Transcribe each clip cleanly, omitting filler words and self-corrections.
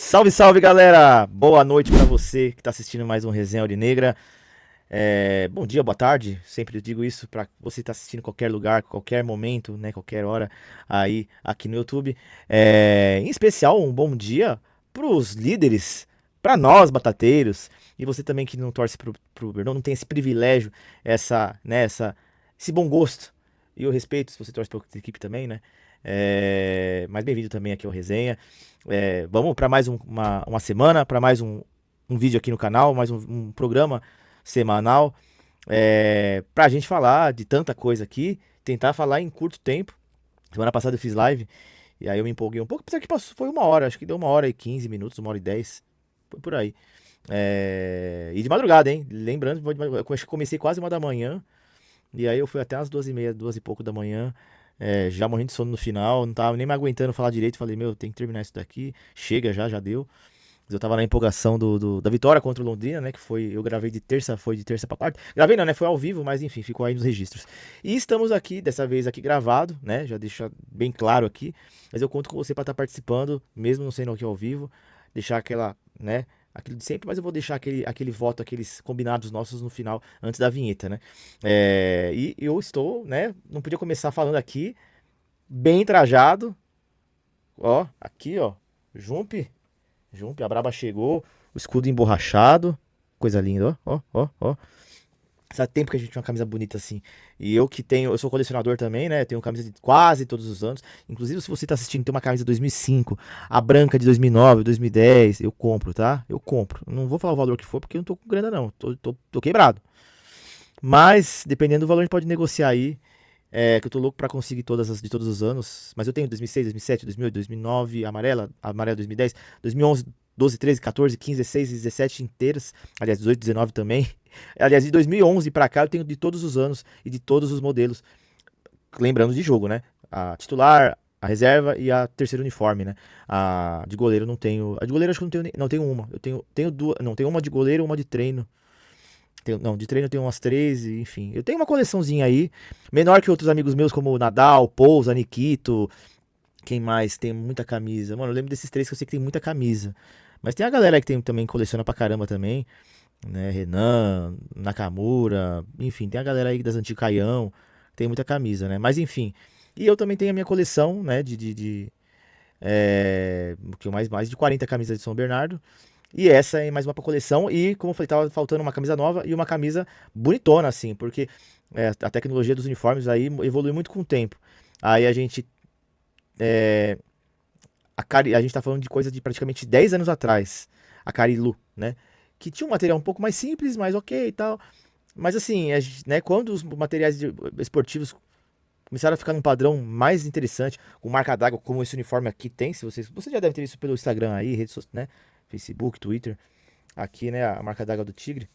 Salve, salve, galera! Boa noite pra você que tá assistindo mais um Resenha Aurinegra. Bom dia, boa tarde. Sempre digo isso pra você que tá assistindo em qualquer lugar, qualquer momento, né, qualquer hora aí aqui no YouTube. Em especial, um bom dia pros líderes, pra nós, batateiros, e você também que não torce pro Verdão, não tem esse privilégio, esse bom gosto. E eu respeito se você torce pra outra equipe também, né? Mas bem-vindo também aqui ao Resenha. Vamos para mais uma semana, para mais um vídeo aqui no canal, mais um programa semanal, para a gente falar de tanta coisa aqui, tentar falar em curto tempo. Semana passada eu fiz live e aí eu me empolguei um pouco, apesar que passou, foi uma hora, acho que deu 1h15 minutos, 1h10, foi por aí. E de madrugada, hein? Lembrando, eu comecei quase 1 da manhã, e aí eu fui até umas 2h30, 2 e pouco da manhã. Já morrendo de sono no final, não tava nem me aguentando falar direito. Falei, meu, tem que terminar isso daqui. Chega já deu. Mas eu tava na empolgação da vitória contra o Londrina, né? Que foi, eu gravei foi de terça pra quarta. Gravei não, né? Foi ao vivo, mas enfim, ficou aí nos registros. E estamos aqui, dessa vez aqui gravado, né? Já deixa bem claro aqui. Mas eu conto com você pra estar participando, mesmo não sendo aqui ao vivo. Deixar aquela, né? Aquilo de sempre, mas eu vou deixar aquele voto, aqueles combinados nossos no final, antes da vinheta, né? E eu estou, né? Não podia começar falando aqui, bem trajado. Ó, aqui, ó. Jump, a braba chegou. O escudo emborrachado. Coisa linda, ó. Faz tempo que a gente tem uma camisa bonita assim. E eu que tenho, eu sou colecionador também, né? Tenho camisa de quase todos os anos. Inclusive, se você tá assistindo, tem uma camisa de 2005, a branca de 2009, 2010, eu compro, tá? Eu compro. Não vou falar o valor que for, porque eu não tô com grana, não. Tô quebrado. Mas, dependendo do valor, a gente pode negociar aí. Que eu tô louco pra conseguir todas as de todos os anos. Mas eu tenho 2006, 2007, 2008, 2009, amarela 2010, 2011, 12, 13, 14, 15, 16, 17 inteiras. Aliás, 18, 19 também. Aliás, de 2011 pra cá eu tenho de todos os anos e de todos os modelos. Lembrando de jogo, né? A titular, a reserva e a terceira uniforme, né? A de goleiro eu não tenho. A de goleiro acho que eu não tenho, não tenho uma. Eu tenho duas, não, tenho uma de goleiro e uma de treino. Não, de treino eu tenho umas 13, enfim. Eu tenho uma coleçãozinha aí, menor que outros amigos meus, como o Nadal, Pousa, Nikito. Quem mais? Tem muita camisa. Mano, eu lembro desses três que eu sei que tem muita camisa. Mas tem a galera aí que tem, também coleciona pra caramba também, né? Renan, Nakamura, enfim, tem a galera aí das antigas Caião, que tem muita camisa, né? Mas enfim. E eu também tenho a minha coleção, né? Que mais de 40 camisas de São Bernardo. E essa é mais uma pra coleção. E, como eu falei, tava faltando uma camisa nova e uma camisa bonitona, assim, porque a tecnologia dos uniformes aí evolui muito com o tempo. Aí a gente. é, a gente tá falando de coisa de praticamente 10 anos atrás. A Carilu, né? Que tinha um material um pouco mais simples, mais ok e tal. Mas assim, né, quando os materiais esportivos começaram a ficar num padrão mais interessante, com marca d'água, como esse uniforme aqui tem, se você já deve ter visto pelo Instagram aí, redes sociais, né? Facebook, Twitter. Aqui, né, a marca d'água do Tigre.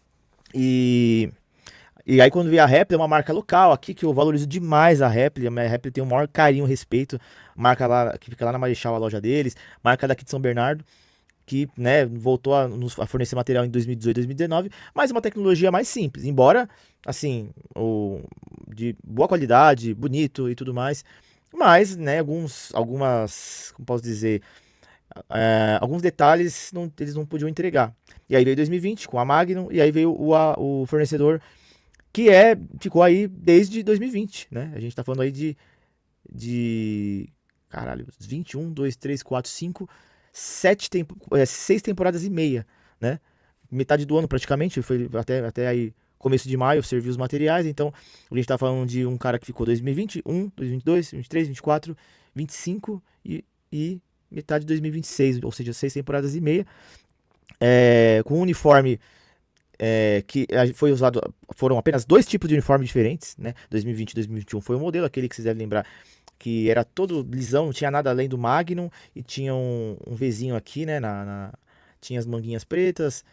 E, e aí quando veio a Réplica, é uma marca local aqui que eu valorizo demais a Réplica. A Réplica tem o maior carinho, respeito. Marca lá, que fica lá na Marechal, a loja deles. Marca daqui de São Bernardo, que, né, voltou a fornecer material em 2018, 2019, mas uma tecnologia mais simples. Embora, assim, de boa qualidade, bonito e tudo mais. Mas, né, como posso dizer, alguns detalhes eles não podiam entregar. E aí veio 2020 com a Magnum, e aí veio o fornecedor que ficou aí desde 2020, né? A gente tá falando aí de caralho, 21, 2, 3, 4, 5, 6 temporadas e meia, né? Metade do ano praticamente, foi até aí começo de maio, serviu os materiais, então a gente tá falando de um cara que ficou 2020, 1, 2022, 23, 24, 25 e metade de 2026, ou seja, 6 temporadas e meia, com um uniforme que foi usado, foram apenas dois tipos de uniforme diferentes, né? 2020 e 2021 foi o modelo, aquele que vocês devem lembrar, que era todo lisão, não tinha nada além do Magnum, e tinha um Vzinho aqui, né? Tinha as manguinhas pretas,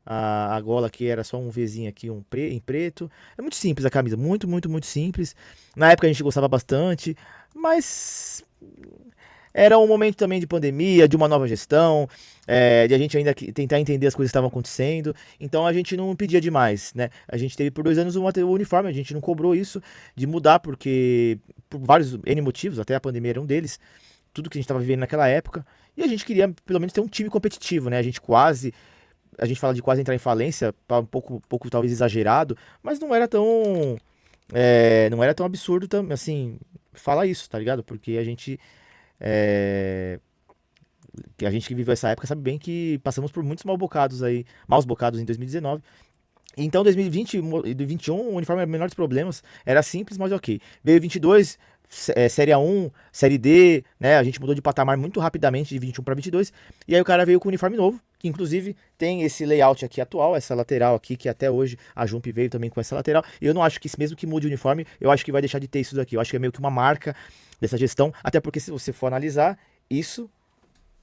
a gola aqui era só um Vzinho aqui, em preto. É muito simples a camisa, muito, muito, muito simples. Na época a gente gostava bastante, mas era um momento também de pandemia, de uma nova gestão, de a gente ainda tentar entender as coisas que estavam acontecendo. Então a gente não pedia demais, né? A gente teve por 2 anos o uniforme, a gente não cobrou isso de mudar, porque por vários N motivos, até a pandemia era um deles. tudo que a gente estava vivendo naquela época, e a gente queria pelo menos ter um time competitivo, né? A gente fala de quase entrar em falência, um pouco talvez exagerado, mas não era tão absurdo, assim, falar isso, tá ligado? Porque é, a gente que viveu essa época sabe bem que passamos por muitos maus bocados em 2019. Então, 2020 e 2021, o uniforme era o menor dos problemas, era simples, mas ok. Veio 22, Série A1, Série D, né? A gente mudou de patamar muito rapidamente de 21 para 22, e aí o cara veio com um uniforme novo, que inclusive tem esse layout aqui atual, essa lateral aqui, que até hoje a Jump veio também com essa lateral. E eu não acho que mesmo que mude o uniforme, eu acho que vai deixar de ter isso daqui. Eu acho que é meio que uma marca dessa gestão, até porque se você for analisar, isso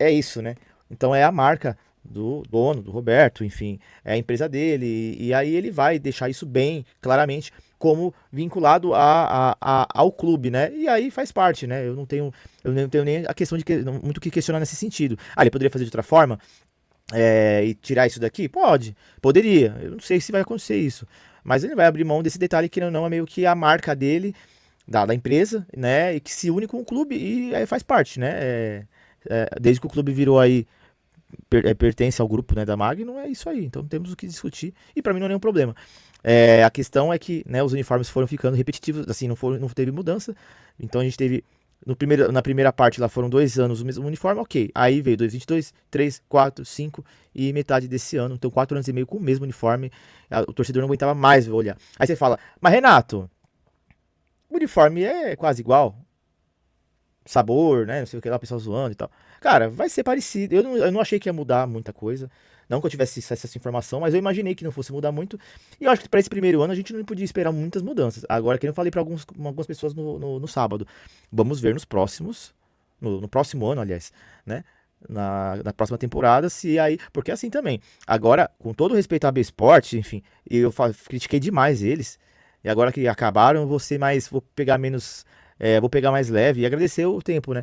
é isso, né? Então é a marca do dono, do Roberto, enfim, é a empresa dele, e aí ele vai deixar isso bem claramente como vinculado ao clube, né? E aí faz parte, né? Eu não tenho nem a questão muito o que questionar nesse sentido. Ah, ele poderia fazer de outra forma, e tirar isso daqui? Poderia. Eu não sei se vai acontecer isso, mas ele vai abrir mão desse detalhe que não é meio que a marca dele, da empresa, né? E que se une com o clube e aí faz parte, né? Desde que o clube virou aí, pertence ao grupo, né, da Magnum, é isso aí. Então temos o que discutir e pra mim não é nenhum problema. A questão é que, né, os uniformes foram ficando repetitivos, assim, não teve mudança. Então a gente teve na primeira parte lá foram 2 anos o mesmo uniforme, ok. Aí veio 2022, 3, 4, 5 e metade desse ano. Então 4 anos e meio com o mesmo uniforme. O torcedor não aguentava mais olhar. Aí você fala, mas Renato, o uniforme é quase igual. Sabor, né? Não sei o que lá, o pessoal zoando e tal. Cara, vai ser parecido. Eu não achei que ia mudar muita coisa. Não que eu tivesse essa informação, mas eu imaginei que não fosse mudar muito. E eu acho que para esse primeiro ano a gente não podia esperar muitas mudanças. Agora, que eu falei para algumas pessoas no sábado, vamos ver nos próximos, no próximo ano, aliás, né? Na próxima temporada, se aí. Porque assim também. Agora, com todo respeito à AB Sport, enfim, critiquei demais eles. E agora que acabaram, eu vou ser mais. Vou pegar menos. Vou pegar mais leve e agradecer o tempo, né?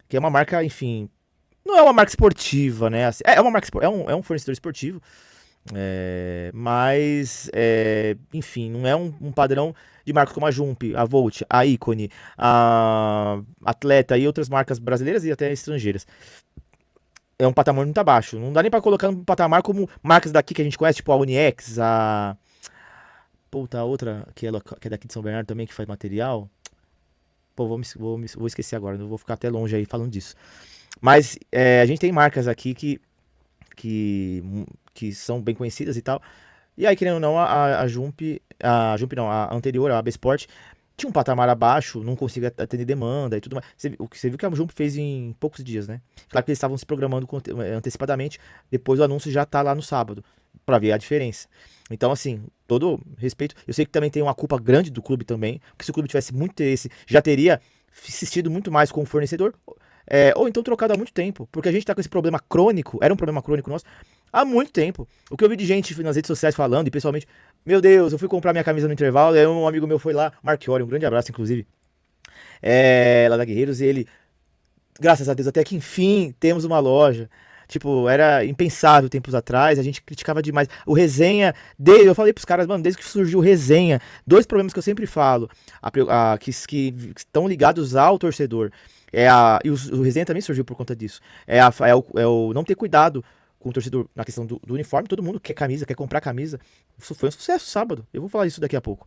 Que é uma marca, enfim. Não é uma marca esportiva, né? Assim, é uma marca é um fornecedor esportivo. Mas, enfim, não é um padrão de marcas como a Jump, a Volt, a Icone, a Atleta e outras marcas brasileiras e até estrangeiras. É um patamar muito abaixo. Não dá nem pra colocar no patamar como marcas daqui que a gente conhece, tipo a Uniex, a. Puta, a outra que é daqui de São Bernardo também, que faz material. Pô, vou esquecer agora, não vou ficar até longe aí falando disso. Mas a gente tem marcas aqui que são bem conhecidas e tal. E aí, querendo ou não, a Jump não, a anterior, a AB Sport, tinha um patamar abaixo, não conseguia atender demanda e tudo mais. Você viu que a Jump fez em poucos dias, né? Claro que eles estavam se programando antecipadamente, depois o anúncio já tá lá no sábado, pra ver a diferença. Então, assim, todo respeito, eu sei que também tem uma culpa grande do clube também, porque se o clube tivesse muito interesse, já teria insistido muito mais com o fornecedor, ou então trocado há muito tempo, porque a gente tá com esse problema crônico, era um problema crônico nosso, há muito tempo. O que eu vi de gente nas redes sociais falando, e pessoalmente, meu Deus, eu fui comprar minha camisa no intervalo, aí um amigo meu foi lá, Marchiori, um grande abraço, inclusive, lá da Guerreiros, e ele, graças a Deus, até que enfim temos uma loja. Tipo, era impensável tempos atrás, a gente criticava demais. O resenha, eu falei pros caras, mano, desde que surgiu o resenha, dois problemas que eu sempre falo, que estão ligados ao torcedor. O resenha também surgiu por conta disso. É o não ter cuidado com o torcedor na questão do uniforme. Todo mundo quer camisa, quer comprar camisa. Isso foi um sucesso sábado. Eu vou falar isso daqui a pouco.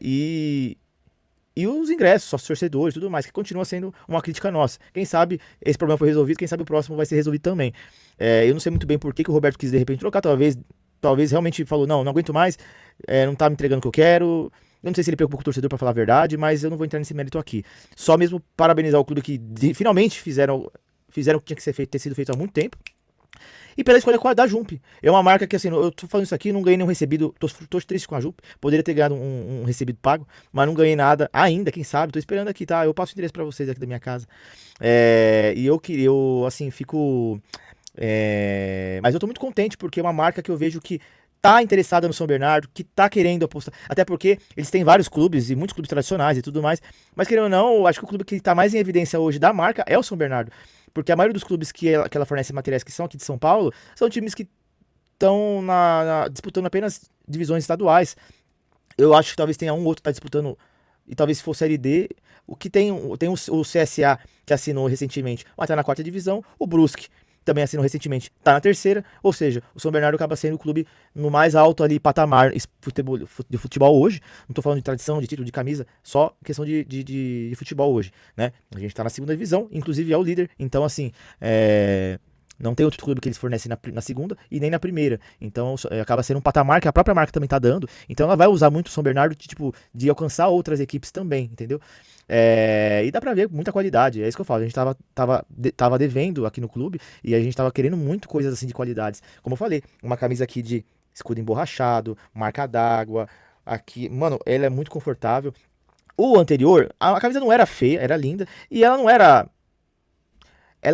E os ingressos, sócios torcedores e tudo mais, que continua sendo uma crítica nossa. Quem sabe esse problema foi resolvido, quem sabe o próximo vai ser resolvido também. Eu não sei muito bem por que o Roberto quis de repente trocar, talvez realmente falou, não aguento mais, não tá me entregando o que eu quero. Eu não sei se ele preocupou com o torcedor pra falar a verdade, mas eu não vou entrar nesse mérito aqui. Só mesmo parabenizar o clube que finalmente fizeram o que tinha que ter sido feito há muito tempo. E pela escolha da Jump. É uma marca que, assim, eu tô falando isso aqui, não ganhei nenhum recebido. Tô triste com a Jump. Poderia ter ganhado um recebido pago, mas não ganhei nada ainda, quem sabe. Tô esperando aqui, tá? Eu passo o endereço pra vocês aqui da minha casa. E eu assim, fico. Mas eu tô muito contente porque é uma marca que eu vejo que tá interessada no São Bernardo, que tá querendo apostar. Até porque eles têm vários clubes e muitos clubes tradicionais e tudo mais. Mas querendo ou não, eu acho que o clube que tá mais em evidência hoje da marca é o São Bernardo. Porque a maioria dos clubes que ela fornece materiais que são aqui de São Paulo são times que estão disputando apenas divisões estaduais. Eu acho que talvez tenha um outro que tá disputando e talvez se for Série D, o que tem, tem o CSA, que assinou recentemente, mas tá na quarta divisão, o Brusque também assinou recentemente, tá na terceira, ou seja, o São Bernardo acaba sendo o clube no mais alto ali patamar de futebol hoje, não tô falando de tradição, de título, de camisa, só questão de futebol hoje, né? A gente tá na segunda divisão, inclusive é o líder, então assim, não tem outro clube que eles fornecem na segunda e nem na primeira. Então acaba sendo um patamar que a própria marca também tá dando. Então ela vai usar muito o São Bernardo de alcançar outras equipes também, entendeu? E dá pra ver muita qualidade. É isso que eu falo. A gente tava devendo aqui no clube e a gente tava querendo muito coisas assim de qualidades. Como eu falei, uma camisa aqui de escudo emborrachado, marca d'água. Aqui, mano, ela é muito confortável. O anterior, a camisa não era feia, era linda. E ela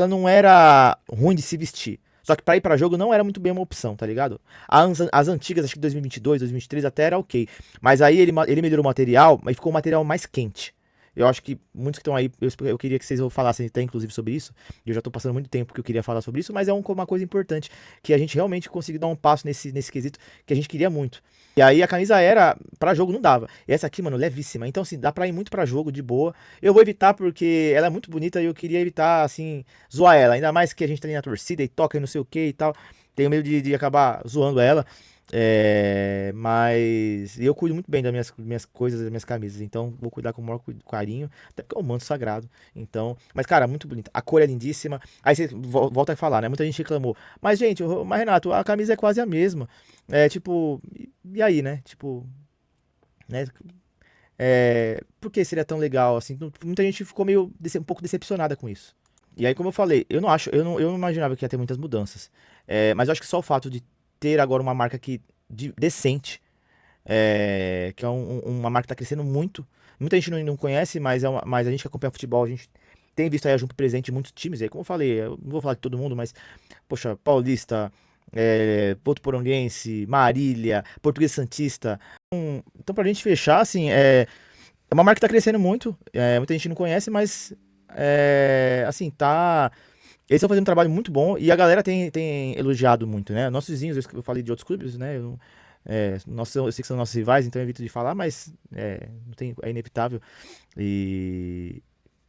não era ruim de se vestir. Só que pra ir pra jogo não era muito bem uma opção, tá ligado? As antigas, acho que 2022, 2023 até era ok. Mas aí ele melhorou o material, mas ficou um material mais quente. Eu acho que muitos que estão aí, eu queria que vocês falassem até inclusive sobre isso. Eu já tô passando muito tempo que eu queria falar sobre isso, mas é uma coisa importante, que a gente realmente conseguiu dar um passo nesse quesito que a gente queria muito. E aí a camisa era, pra jogo não dava. E essa aqui, mano, levíssima. Então assim, dá pra ir muito pra jogo de boa. Eu vou evitar porque ela é muito bonita e eu queria evitar, assim, zoar ela. Ainda mais que a gente tá ali na torcida e toca e não sei o que e tal. Tenho medo de acabar zoando ela. Mas eu cuido muito bem das minhas coisas, das minhas camisas. Então vou cuidar com o maior carinho. Até porque é um manto sagrado. Então, mas cara, muito bonita. A cor é lindíssima. Aí você volta a falar, né? Muita gente reclamou. Mas, gente, mas Renato, a camisa é quase a mesma. Tipo, e aí, né? Tipo, né? Por que seria tão legal assim? Muita gente ficou meio um pouco decepcionada com isso. E aí, como eu falei, eu não imaginava que ia ter muitas mudanças. Mas eu acho que só o fato de ter agora uma marca decente, que é uma marca que tá crescendo muito. Muita gente não conhece, mas a gente que acompanha futebol, a gente tem visto aí a Jump presente em muitos times. E aí, como eu falei, eu não vou falar de todo mundo, mas, poxa, Paulista, Botuporonguense, Marília, Português Santista. Então, pra gente fechar, assim, é uma marca que tá crescendo muito. Muita gente não conhece, mas, assim, tá. Eles estão fazendo um trabalho muito bom e a galera tem elogiado muito, né? Nossos vizinhos, eu falei de outros clubes, né? Eu sei que são nossos rivais, então eu evito de falar, mas não tem, é inevitável. E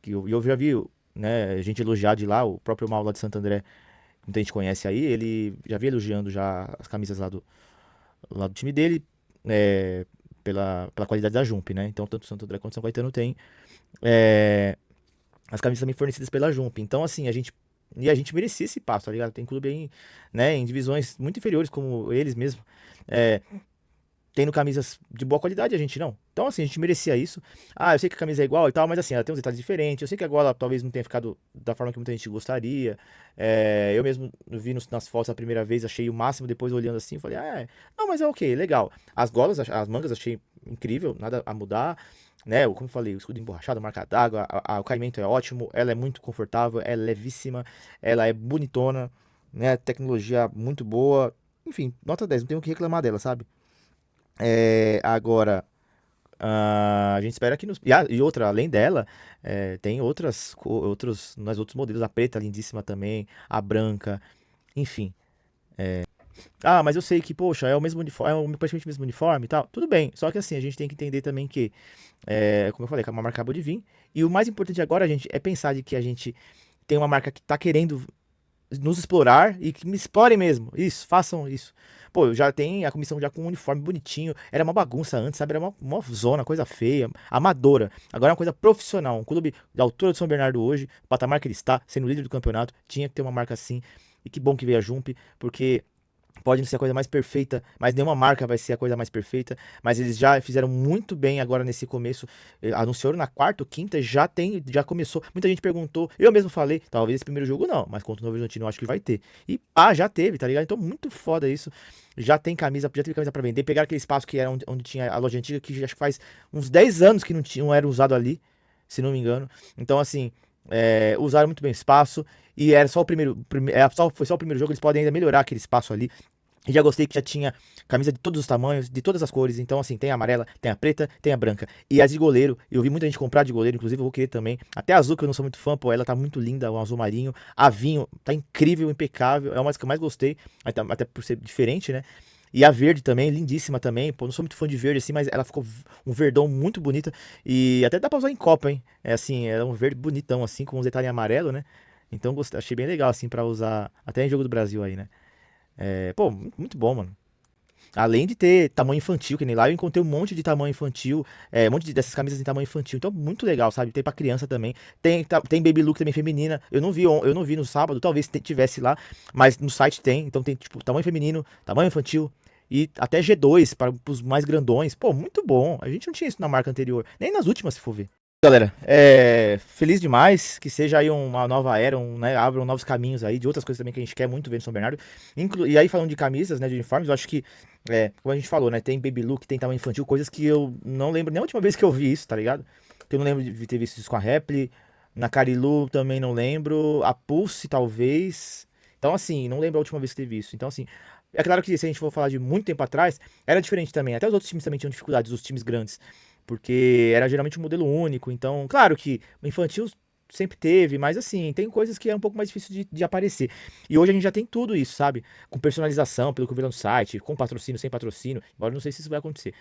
eu já vi, né, gente elogiar de lá, o próprio Mal lá de Santo André, que muita gente conhece aí, ele já vi elogiando já as camisas lá do time dele, é, pela qualidade da Jump, né? Então tanto Santo André quanto São Caetano tem é, as camisas também fornecidas pela Jump. Então, assim, a gente merecia esse passo, tá ligado? Tem clube aí, né, em divisões muito inferiores, como eles mesmo, é, tendo camisas de boa qualidade, a gente não. Então, assim, a gente merecia isso. Ah, eu sei que a camisa é igual e tal, mas assim, ela tem uns detalhes diferentes. Eu sei que agora talvez não tenha ficado da forma que muita gente gostaria. Eu mesmo vi nas fotos a primeira vez, achei o máximo, depois olhando assim, falei, não, mas é ok, legal. As golas, as mangas, achei incrível, nada a mudar. Né, como eu falei, o escudo emborrachado, marca d'água, o caimento é ótimo, ela é muito confortável, ela é levíssima, ela é bonitona, né, tecnologia muito boa, enfim, nota 10, não tenho o que reclamar dela, sabe? Agora, a gente espera que nos. E outra, além dela, tem outros modelos, a preta lindíssima também, a branca, enfim. Mas eu sei que, poxa, é o mesmo uniforme, praticamente o mesmo uniforme e tal. Tudo bem, só que assim, a gente tem que entender também que, como eu falei, que a marca acabou de vir. E o mais importante agora, gente, é pensar de que a gente tem uma marca que tá querendo nos explorar e que me explorem mesmo. Isso, façam isso. Pô, já tem a comissão já com um uniforme bonitinho. Era uma bagunça antes, sabe? Era uma zona, coisa feia, amadora. Agora é uma coisa profissional. Um clube da altura do São Bernardo hoje, o patamar que ele está, sendo líder do campeonato, tinha que ter uma marca assim. E que bom que veio a Jump, porque pode não ser a coisa mais perfeita, mas nenhuma marca vai ser a coisa mais perfeita. Mas eles já fizeram muito bem agora nesse começo. Anunciaram na quarta ou quinta, já começou. Muita gente perguntou, eu mesmo falei, talvez esse primeiro jogo não, mas contra o Novo Horizontino eu acho que vai ter. E já teve, tá ligado? Então muito foda isso. Já teve camisa pra vender. Pegaram aquele espaço que era onde tinha a loja antiga, que acho que faz uns 10 anos que não era usado ali, se não me engano. Então, assim, usaram muito bem o espaço. E era só o foi só o primeiro jogo, eles podem ainda melhorar aquele espaço ali. E já gostei que já tinha camisa de todos os tamanhos, de todas as cores. Então, assim, tem a amarela, tem a preta, tem a branca. E as de goleiro, eu vi muita gente comprar de goleiro, inclusive eu vou querer também. Até a azul, que eu não sou muito fã, pô, ela tá muito linda, o azul marinho. A vinho, tá incrível, impecável. É uma das que eu mais gostei, até por ser diferente, né? E a verde também, lindíssima também. Pô, não sou muito fã de verde assim, mas ela ficou um verdão muito bonita. E até dá pra usar em copa, hein? É assim, é um verde bonitão assim, com uns detalhes em amarelo, né? Então gostei, achei bem legal assim pra usar até em jogo do Brasil aí, né? É, pô, muito bom, mano. Além de ter tamanho infantil, que nem lá eu encontrei um monte de tamanho infantil, um monte dessas camisas em tamanho infantil. Então, muito legal, sabe? Tem pra criança também. Tem Baby Look também feminina. Eu não vi no sábado, talvez tivesse lá, mas no site tem. Então tem, tipo, tamanho feminino, tamanho infantil e até G2 para os mais grandões. Pô, muito bom. A gente não tinha isso na marca anterior, nem nas últimas, se for ver. Galera, feliz demais que seja aí uma nova era, né, abram novos caminhos aí, de outras coisas também que a gente quer muito ver no São Bernardo. E aí, falando de camisas, né, de uniformes, eu acho que, como a gente falou, né, tem Baby Look, tem tamanho infantil, coisas que eu não lembro nem a última vez que eu vi isso, tá ligado? Que eu não lembro de ter visto isso com a Repli, na Carilu também não lembro, a Pulse talvez. Então, assim, não lembro a última vez que teve isso. Então, assim, é claro que se a gente for falar de muito tempo atrás, era diferente também. Até os outros times também tinham dificuldades, os times grandes. Porque era geralmente um modelo único. Então, claro que o infantil sempre teve, mas assim, tem coisas que é um pouco mais difícil de aparecer. E hoje a gente já tem tudo isso, sabe? Com personalização, pelo que eu vi lá no site, com patrocínio, sem patrocínio. Agora eu não sei se isso vai acontecer.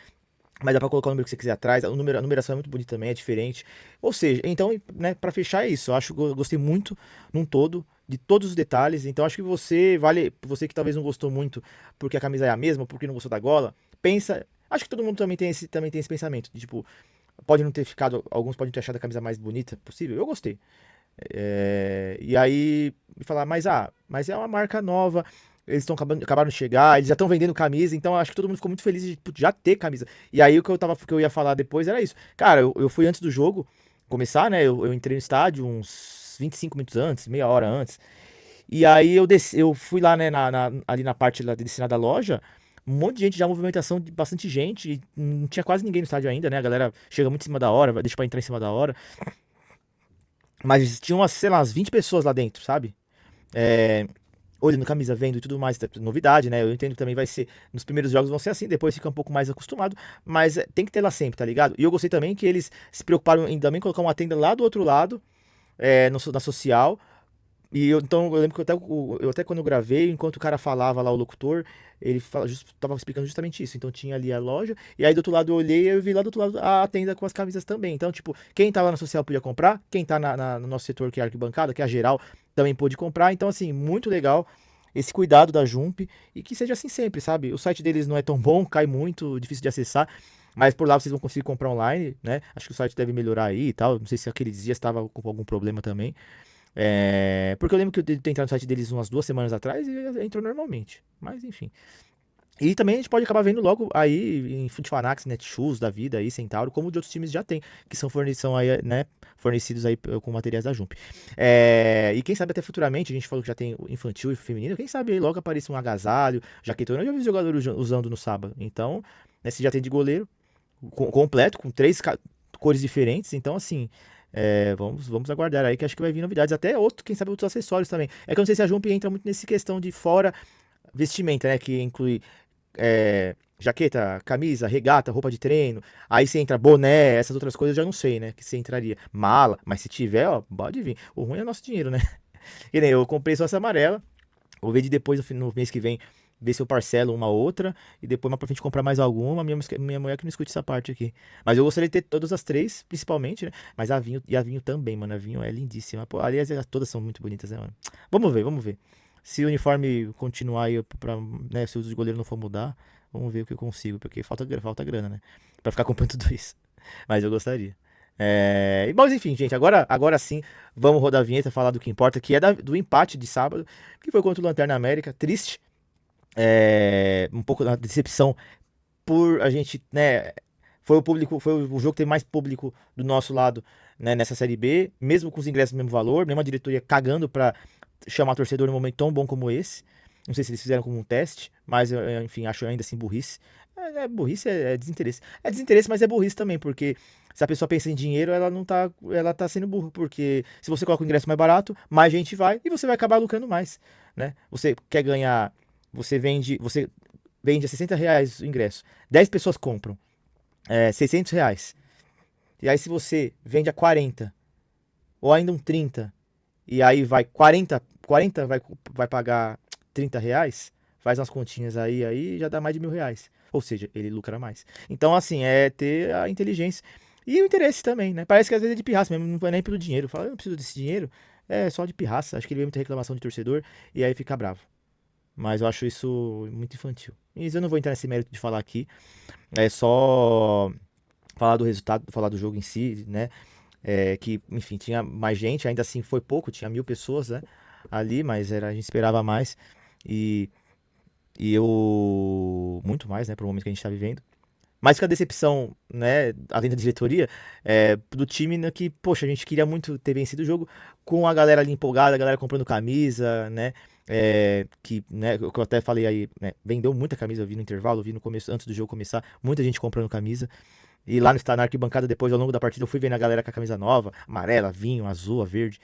Mas dá pra colocar o número que você quiser atrás. A numeração é muito bonita também, é diferente. Ou seja, então, né, pra fechar é isso. Eu acho que eu gostei muito, num todo, de todos os detalhes. Então, acho que você que talvez não gostou muito porque a camisa é a mesma, porque não gostou da gola, pensa. Acho que todo mundo também tem esse pensamento. De, tipo, pode não ter ficado. Alguns podem ter achado a camisa mais bonita possível. Eu gostei. E aí, me falar, mas é uma marca nova, eles acabaram de chegar, eles já estão vendendo camisa, então acho que todo mundo ficou muito feliz de tipo, já ter camisa. E aí que eu ia falar depois era isso. Cara, eu fui antes do jogo começar, né? Eu entrei no estádio uns 25 minutos antes, meia hora antes. E aí eu fui lá, né, ali na parte lá de cima da loja. Um monte de gente, já movimentação de bastante gente. E não tinha quase ninguém no estádio ainda, né? A galera chega muito em cima da hora, deixa pra entrar em cima da hora. Mas tinha umas, sei lá, umas 20 pessoas lá dentro, sabe? É, olhando camisa, vendo e tudo mais, novidade, né? Eu entendo que também vai ser, nos primeiros jogos vão ser assim, depois fica um pouco mais acostumado, mas tem que ter lá sempre, tá ligado? E eu gostei também que eles se preocuparam em também colocar uma tenda lá do outro lado, na social, então eu lembro que eu até quando eu gravei, enquanto o cara falava lá, o locutor, ele tava explicando justamente isso. Então tinha ali a loja, e aí do outro lado eu olhei e eu vi lá do outro lado a tenda com as camisas também. Então, tipo, quem tá lá na social podia comprar, quem tá no nosso setor que é a arquibancada, que é a geral, também pôde comprar. Então, assim, muito legal esse cuidado da Jump e que seja assim sempre, sabe? O site deles não é tão bom, cai muito, difícil de acessar. Mas por lá vocês vão conseguir comprar online, né? Acho que o site deve melhorar aí e tal. Não sei se aqueles dias estava com algum problema também. Porque eu lembro que eu tentei entrar no site deles umas 2 semanas atrás e entrou normalmente. Mas enfim. E também a gente pode acabar vendo logo aí em Funfanax, Netshoes da vida aí, Centauro, como de outros times já tem, que são aí, né, fornecidos aí com materiais da Jump. E quem sabe até futuramente, a gente falou que já tem o infantil e feminino, quem sabe aí logo apareça um agasalho, jaquetona, eu já vi os jogadores usando no sábado. Então, né, se já tem de goleiro, completo, com três cores diferentes, então assim, vamos aguardar aí que acho que vai vir novidades, até outro, quem sabe outros acessórios também. É que eu não sei se a Jump entra muito nesse questão de fora vestimenta, né, que inclui jaqueta, camisa, regata, roupa de treino, aí você entra boné, essas outras coisas eu já não sei, né, que você entraria. Mala, mas se tiver, ó, pode vir. O ruim é nosso dinheiro, né? Que nem eu comprei só essa amarela, vou ver de depois no mês que vem, ver se eu parcelo uma outra e depois mais pra frente comprar mais alguma. Minha mulher que não escute essa parte aqui. Mas eu gostaria de ter todas as três, principalmente, né? Mas a Vinho também, mano. A Vinho é lindíssima. Pô, aliás, todas são muito bonitas, né, mano? Vamos ver, vamos ver. Se o uniforme continuar aí, né, se o uso de goleiro não for mudar, vamos ver o que eu consigo, porque falta grana, né? Pra ficar comprando tudo isso. Mas eu gostaria. Mas enfim, gente, agora sim, vamos rodar a vinheta, falar do que importa, que é do empate de sábado, que foi contra o Lanterna América. Triste, um pouco da decepção por a gente, né? Foi o jogo que teve mais público do nosso lado, né, nessa Série B, mesmo com os ingressos do mesmo valor, mesmo a diretoria cagando pra chamar torcedor num momento tão bom como esse. Não sei se eles fizeram como um teste, mas enfim, acho ainda assim burrice. Burrice é desinteresse. É desinteresse, mas é burrice também, porque se a pessoa pensa em dinheiro, ela tá sendo burra, porque se você coloca o ingresso mais barato, mais gente vai e você vai acabar lucrando mais, né? Você quer ganhar, você vende a R$ 60 o ingresso, 10 pessoas compram, R$ 600. E aí se você vende a 40 ou ainda um 30 e aí vai 40 vai pagar R$ 30, faz umas continhas aí já dá mais de R$ 1.000. Ou seja, ele lucra mais. Então, assim, é ter a inteligência e o interesse também, né? Parece que às vezes é de pirraça mesmo, não é nem pelo dinheiro. Fala, eu não preciso desse dinheiro. É só de pirraça. Acho que ele vê muita reclamação de torcedor e aí fica bravo. Mas eu acho isso muito infantil. Mas eu não vou entrar nesse mérito de falar aqui. É só falar do resultado, falar do jogo em si, né? Que, enfim, tinha mais gente, ainda assim foi pouco, tinha 1.000 pessoas, né, ali, mas a gente esperava mais. E, e eu. Muito mais, né, pro momento que a gente tá vivendo. Mas com a decepção, né, além da diretoria, do time, né, que, poxa, a gente queria muito ter vencido o jogo com a galera ali empolgada, a galera comprando camisa, né? Que, né, que eu até falei aí, né, vendeu muita camisa, eu vi no intervalo, eu vi no começo, antes do jogo começar, muita gente comprando camisa. E lá no estádio, na arquibancada, depois, ao longo da partida, eu fui vendo a galera com a camisa nova, amarela, vinho, azul, a verde,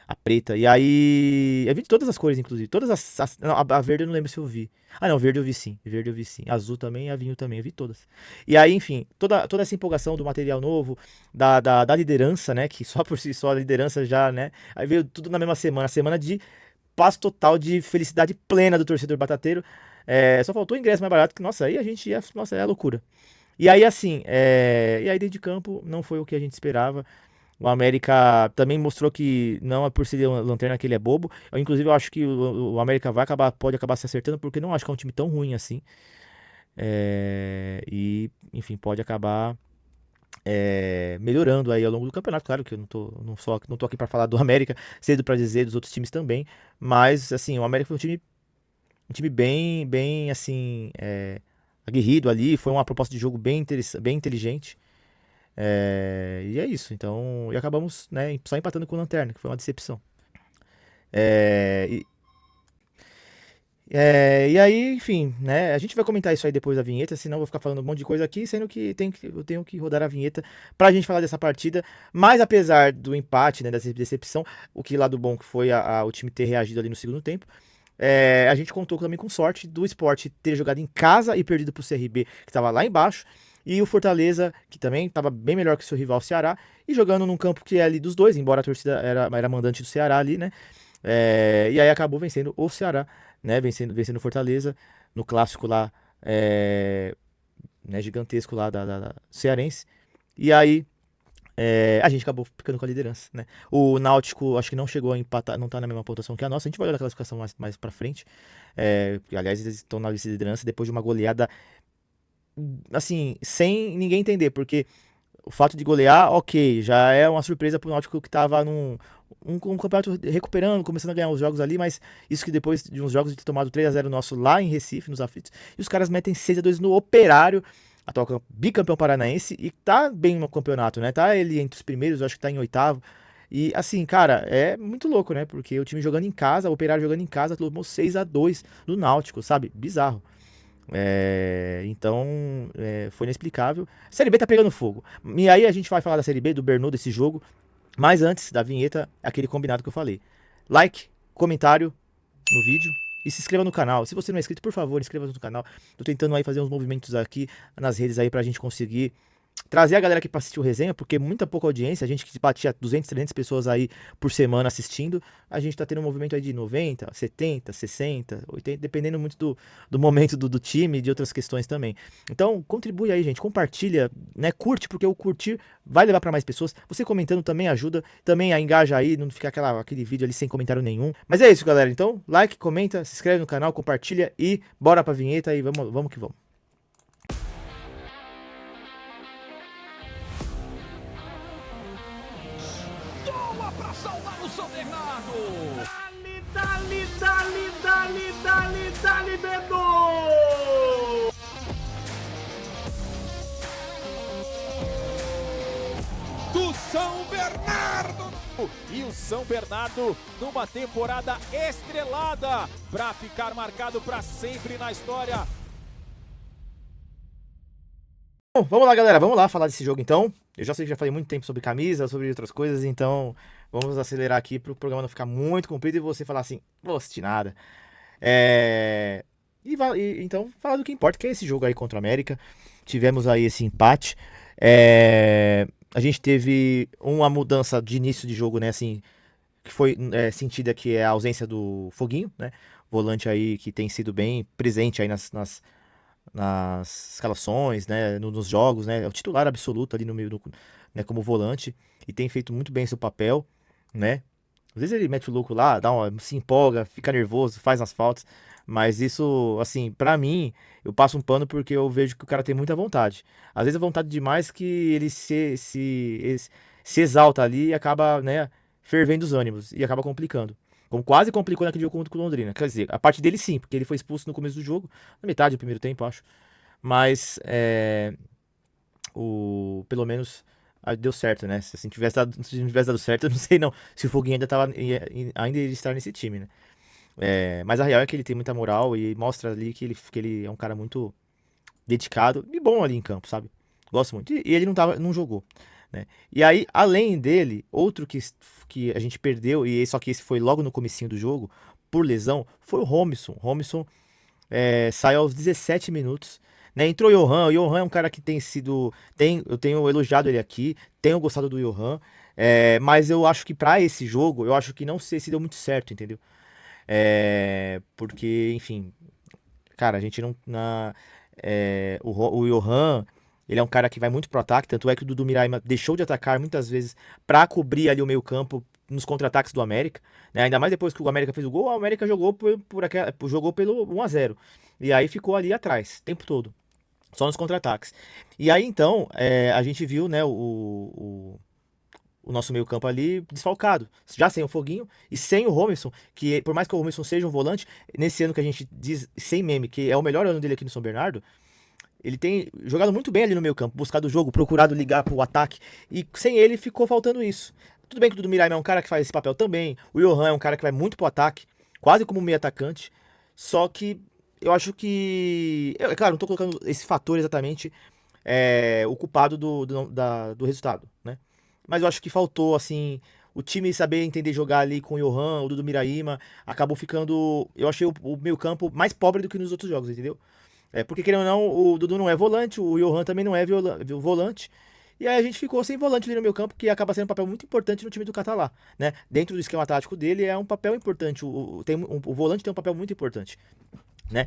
a preta. E aí. Eu vi de todas as cores, inclusive. Todas não, a verde eu não lembro se eu vi. Ah, não, verde eu vi sim. Verde eu vi sim. Azul também e a vinho também, eu vi todas. E aí, enfim, toda essa empolgação do material novo, da liderança, né? Que só por si só a liderança já, né? Aí veio tudo na mesma semana. Semana de paz total, de felicidade plena do torcedor batateiro. Só faltou o ingresso mais barato, que, nossa, aí a gente ia. Nossa, é loucura. E aí, assim, e aí dentro de campo não foi o que a gente esperava. O América também mostrou que não é por ser uma lanterna que ele é bobo. Inclusive, eu acho que o América pode acabar se acertando, porque não acho que é um time tão ruim assim. E, enfim, pode acabar melhorando aí ao longo do campeonato. Claro que eu não tô aqui para falar do América, cedo para dizer dos outros times também. Mas, assim, o América foi um time bem, bem, assim, aguerrido ali. Foi uma proposta de jogo bem inteligente. E é isso. Então, e acabamos, né, só empatando com o Lanterna, que foi uma decepção. É, e, e aí, enfim, né? A gente vai comentar isso aí depois da vinheta, senão eu vou ficar falando um monte de coisa aqui, sendo que eu tenho que rodar a vinheta pra gente falar dessa partida. Mas apesar do empate, né, dessa decepção, o que lado bom que foi o time ter reagido ali no segundo tempo. A gente contou também com sorte do Sport ter jogado em casa e perdido pro CRB, que estava lá embaixo. E o Fortaleza, que também estava bem melhor que o seu rival Ceará, e jogando num campo que é ali dos dois, embora a torcida era mandante do Ceará ali, né? E aí acabou vencendo o Ceará, né? Vencendo o Fortaleza no clássico lá, né, gigantesco lá da Cearense. E aí a gente acabou ficando com a liderança, né? O Náutico acho que não chegou a empatar, não tá na mesma pontuação que a nossa. A gente vai olhar a classificação mais pra frente. Aliás, eles estão na liderança depois de uma goleada, assim, sem ninguém entender, porque o fato de golear, ok, já é uma surpresa pro Náutico que tava um campeonato recuperando, começando a ganhar os jogos ali, mas isso que depois de uns jogos de ter tomado 3-0 nosso lá em Recife, nos aflitos, e os caras metem 6-2 no Operário, atual bicampeão paranaense, e tá bem no campeonato, né? Tá ele entre os primeiros, eu acho que tá em oitavo. E assim, cara, é muito louco, né? Porque o time jogando em casa, o Operário jogando em casa, tomou 6-2 do Náutico, sabe? Bizarro. Então, foi inexplicável. Série B tá pegando fogo. E aí a gente vai falar da Série B, do Bernou, desse jogo. Mas antes da vinheta, aquele combinado que eu falei. Like, comentário no vídeo e se inscreva no canal. Se você não é inscrito, por favor, inscreva-se no canal. Tô tentando aí fazer uns movimentos aqui nas redes aí pra gente conseguir trazer a galera aqui pra assistir o resenha, porque muita pouca audiência, a gente que batia 200, 300 pessoas aí por semana assistindo, a gente tá tendo um movimento aí de 90, 70, 60, 80, dependendo muito do momento do time e de outras questões também. Então, contribui aí, gente, compartilha, né, curte, porque o curtir vai levar pra mais pessoas. Você comentando também ajuda, também a engaja aí, não ficar aquele vídeo ali sem comentário nenhum. Mas é isso, galera, então, like, comenta, se inscreve no canal, compartilha e bora pra vinheta e vamos que vamos. Dali, Beto! Do São Bernardo! E o São Bernardo numa temporada estrelada para ficar marcado para sempre na história. Bom, vamos lá, galera, vamos lá falar desse jogo então. Eu já sei que já falei muito tempo sobre camisa, sobre outras coisas, então vamos acelerar aqui pro programa não ficar muito comprido e você falar assim, vou assistir nada. Então, falar do que importa, que é esse jogo aí contra o América. Tivemos aí esse empate. A gente teve uma mudança de início de jogo, né? Assim, que foi sentida, que é a ausência do Foguinho, né? Volante aí que tem sido bem presente aí nas escalações, né? Nos jogos, né? É o titular absoluto ali no meio né? Como volante e tem feito muito bem seu papel, né? Às vezes ele mete o louco lá, se empolga, fica nervoso, faz as faltas. Mas isso, assim, pra mim, eu passo um pano porque eu vejo que o cara tem muita vontade. Às vezes é vontade demais que ele se exalta ali e acaba, né, fervendo os ânimos e acaba complicando. Como quase complicou naquele jogo contra o Londrina. Quer dizer, a parte dele sim, porque ele foi expulso no começo do jogo, na metade do primeiro tempo, acho. Mas, pelo menos deu certo, né? Se não tivesse dado certo, eu não sei não se o Foguinho ainda iria estar nesse time, né? Mas a real é que ele tem muita moral e mostra ali que ele é um cara muito dedicado e bom ali em campo, sabe? Gosto muito. E ele não jogou, né? E aí, além dele, outro que a gente perdeu, só que esse foi logo no comecinho do jogo, por lesão, foi o Romisson. Romisson saiu aos 17 minutos. Né, entrou o Johan é um cara que tem sido. Eu tenho elogiado ele aqui, tenho gostado do Johan, mas eu acho que pra esse jogo, eu acho que não sei se deu muito certo, entendeu? Porque, enfim, cara, a gente não. O Johan, ele é um cara que vai muito pro ataque, tanto é que o Dudu Miraima deixou de atacar muitas vezes pra cobrir ali o meio-campo nos contra-ataques do América, né? Ainda mais depois que o América fez o gol, o América jogou jogou pelo 1-0. E aí ficou ali atrás, o tempo todo. Só nos contra-ataques. E aí, então, a gente viu, né, o nosso meio-campo ali desfalcado. Já sem o Foguinho e sem o Romisson, que por mais que o Romisson seja um volante, nesse ano que a gente diz, sem meme, que é o melhor ano dele aqui no São Bernardo, ele tem jogado muito bem ali no meio-campo, buscado o jogo, procurado ligar pro ataque, e sem ele ficou faltando isso. Tudo bem que o Dudu Miraima é um cara que faz esse papel também, o Johan é um cara que vai muito pro ataque, quase como meio atacante, só que eu acho que. Claro, não tô colocando esse fator exatamente o culpado do resultado, né? Mas eu acho que faltou, assim, o time saber entender jogar ali com o Johan, o Dudu Miraíma. Acabou ficando. Eu achei o meio-campo mais pobre do que nos outros jogos, entendeu? Porque, querendo ou não, o Dudu não é volante, o Johan também não é volante. E aí a gente ficou sem volante ali no meio campo, que acaba sendo um papel muito importante no time do Catalá, né? Dentro do esquema tático dele é um papel importante. O volante tem um papel muito importante, né?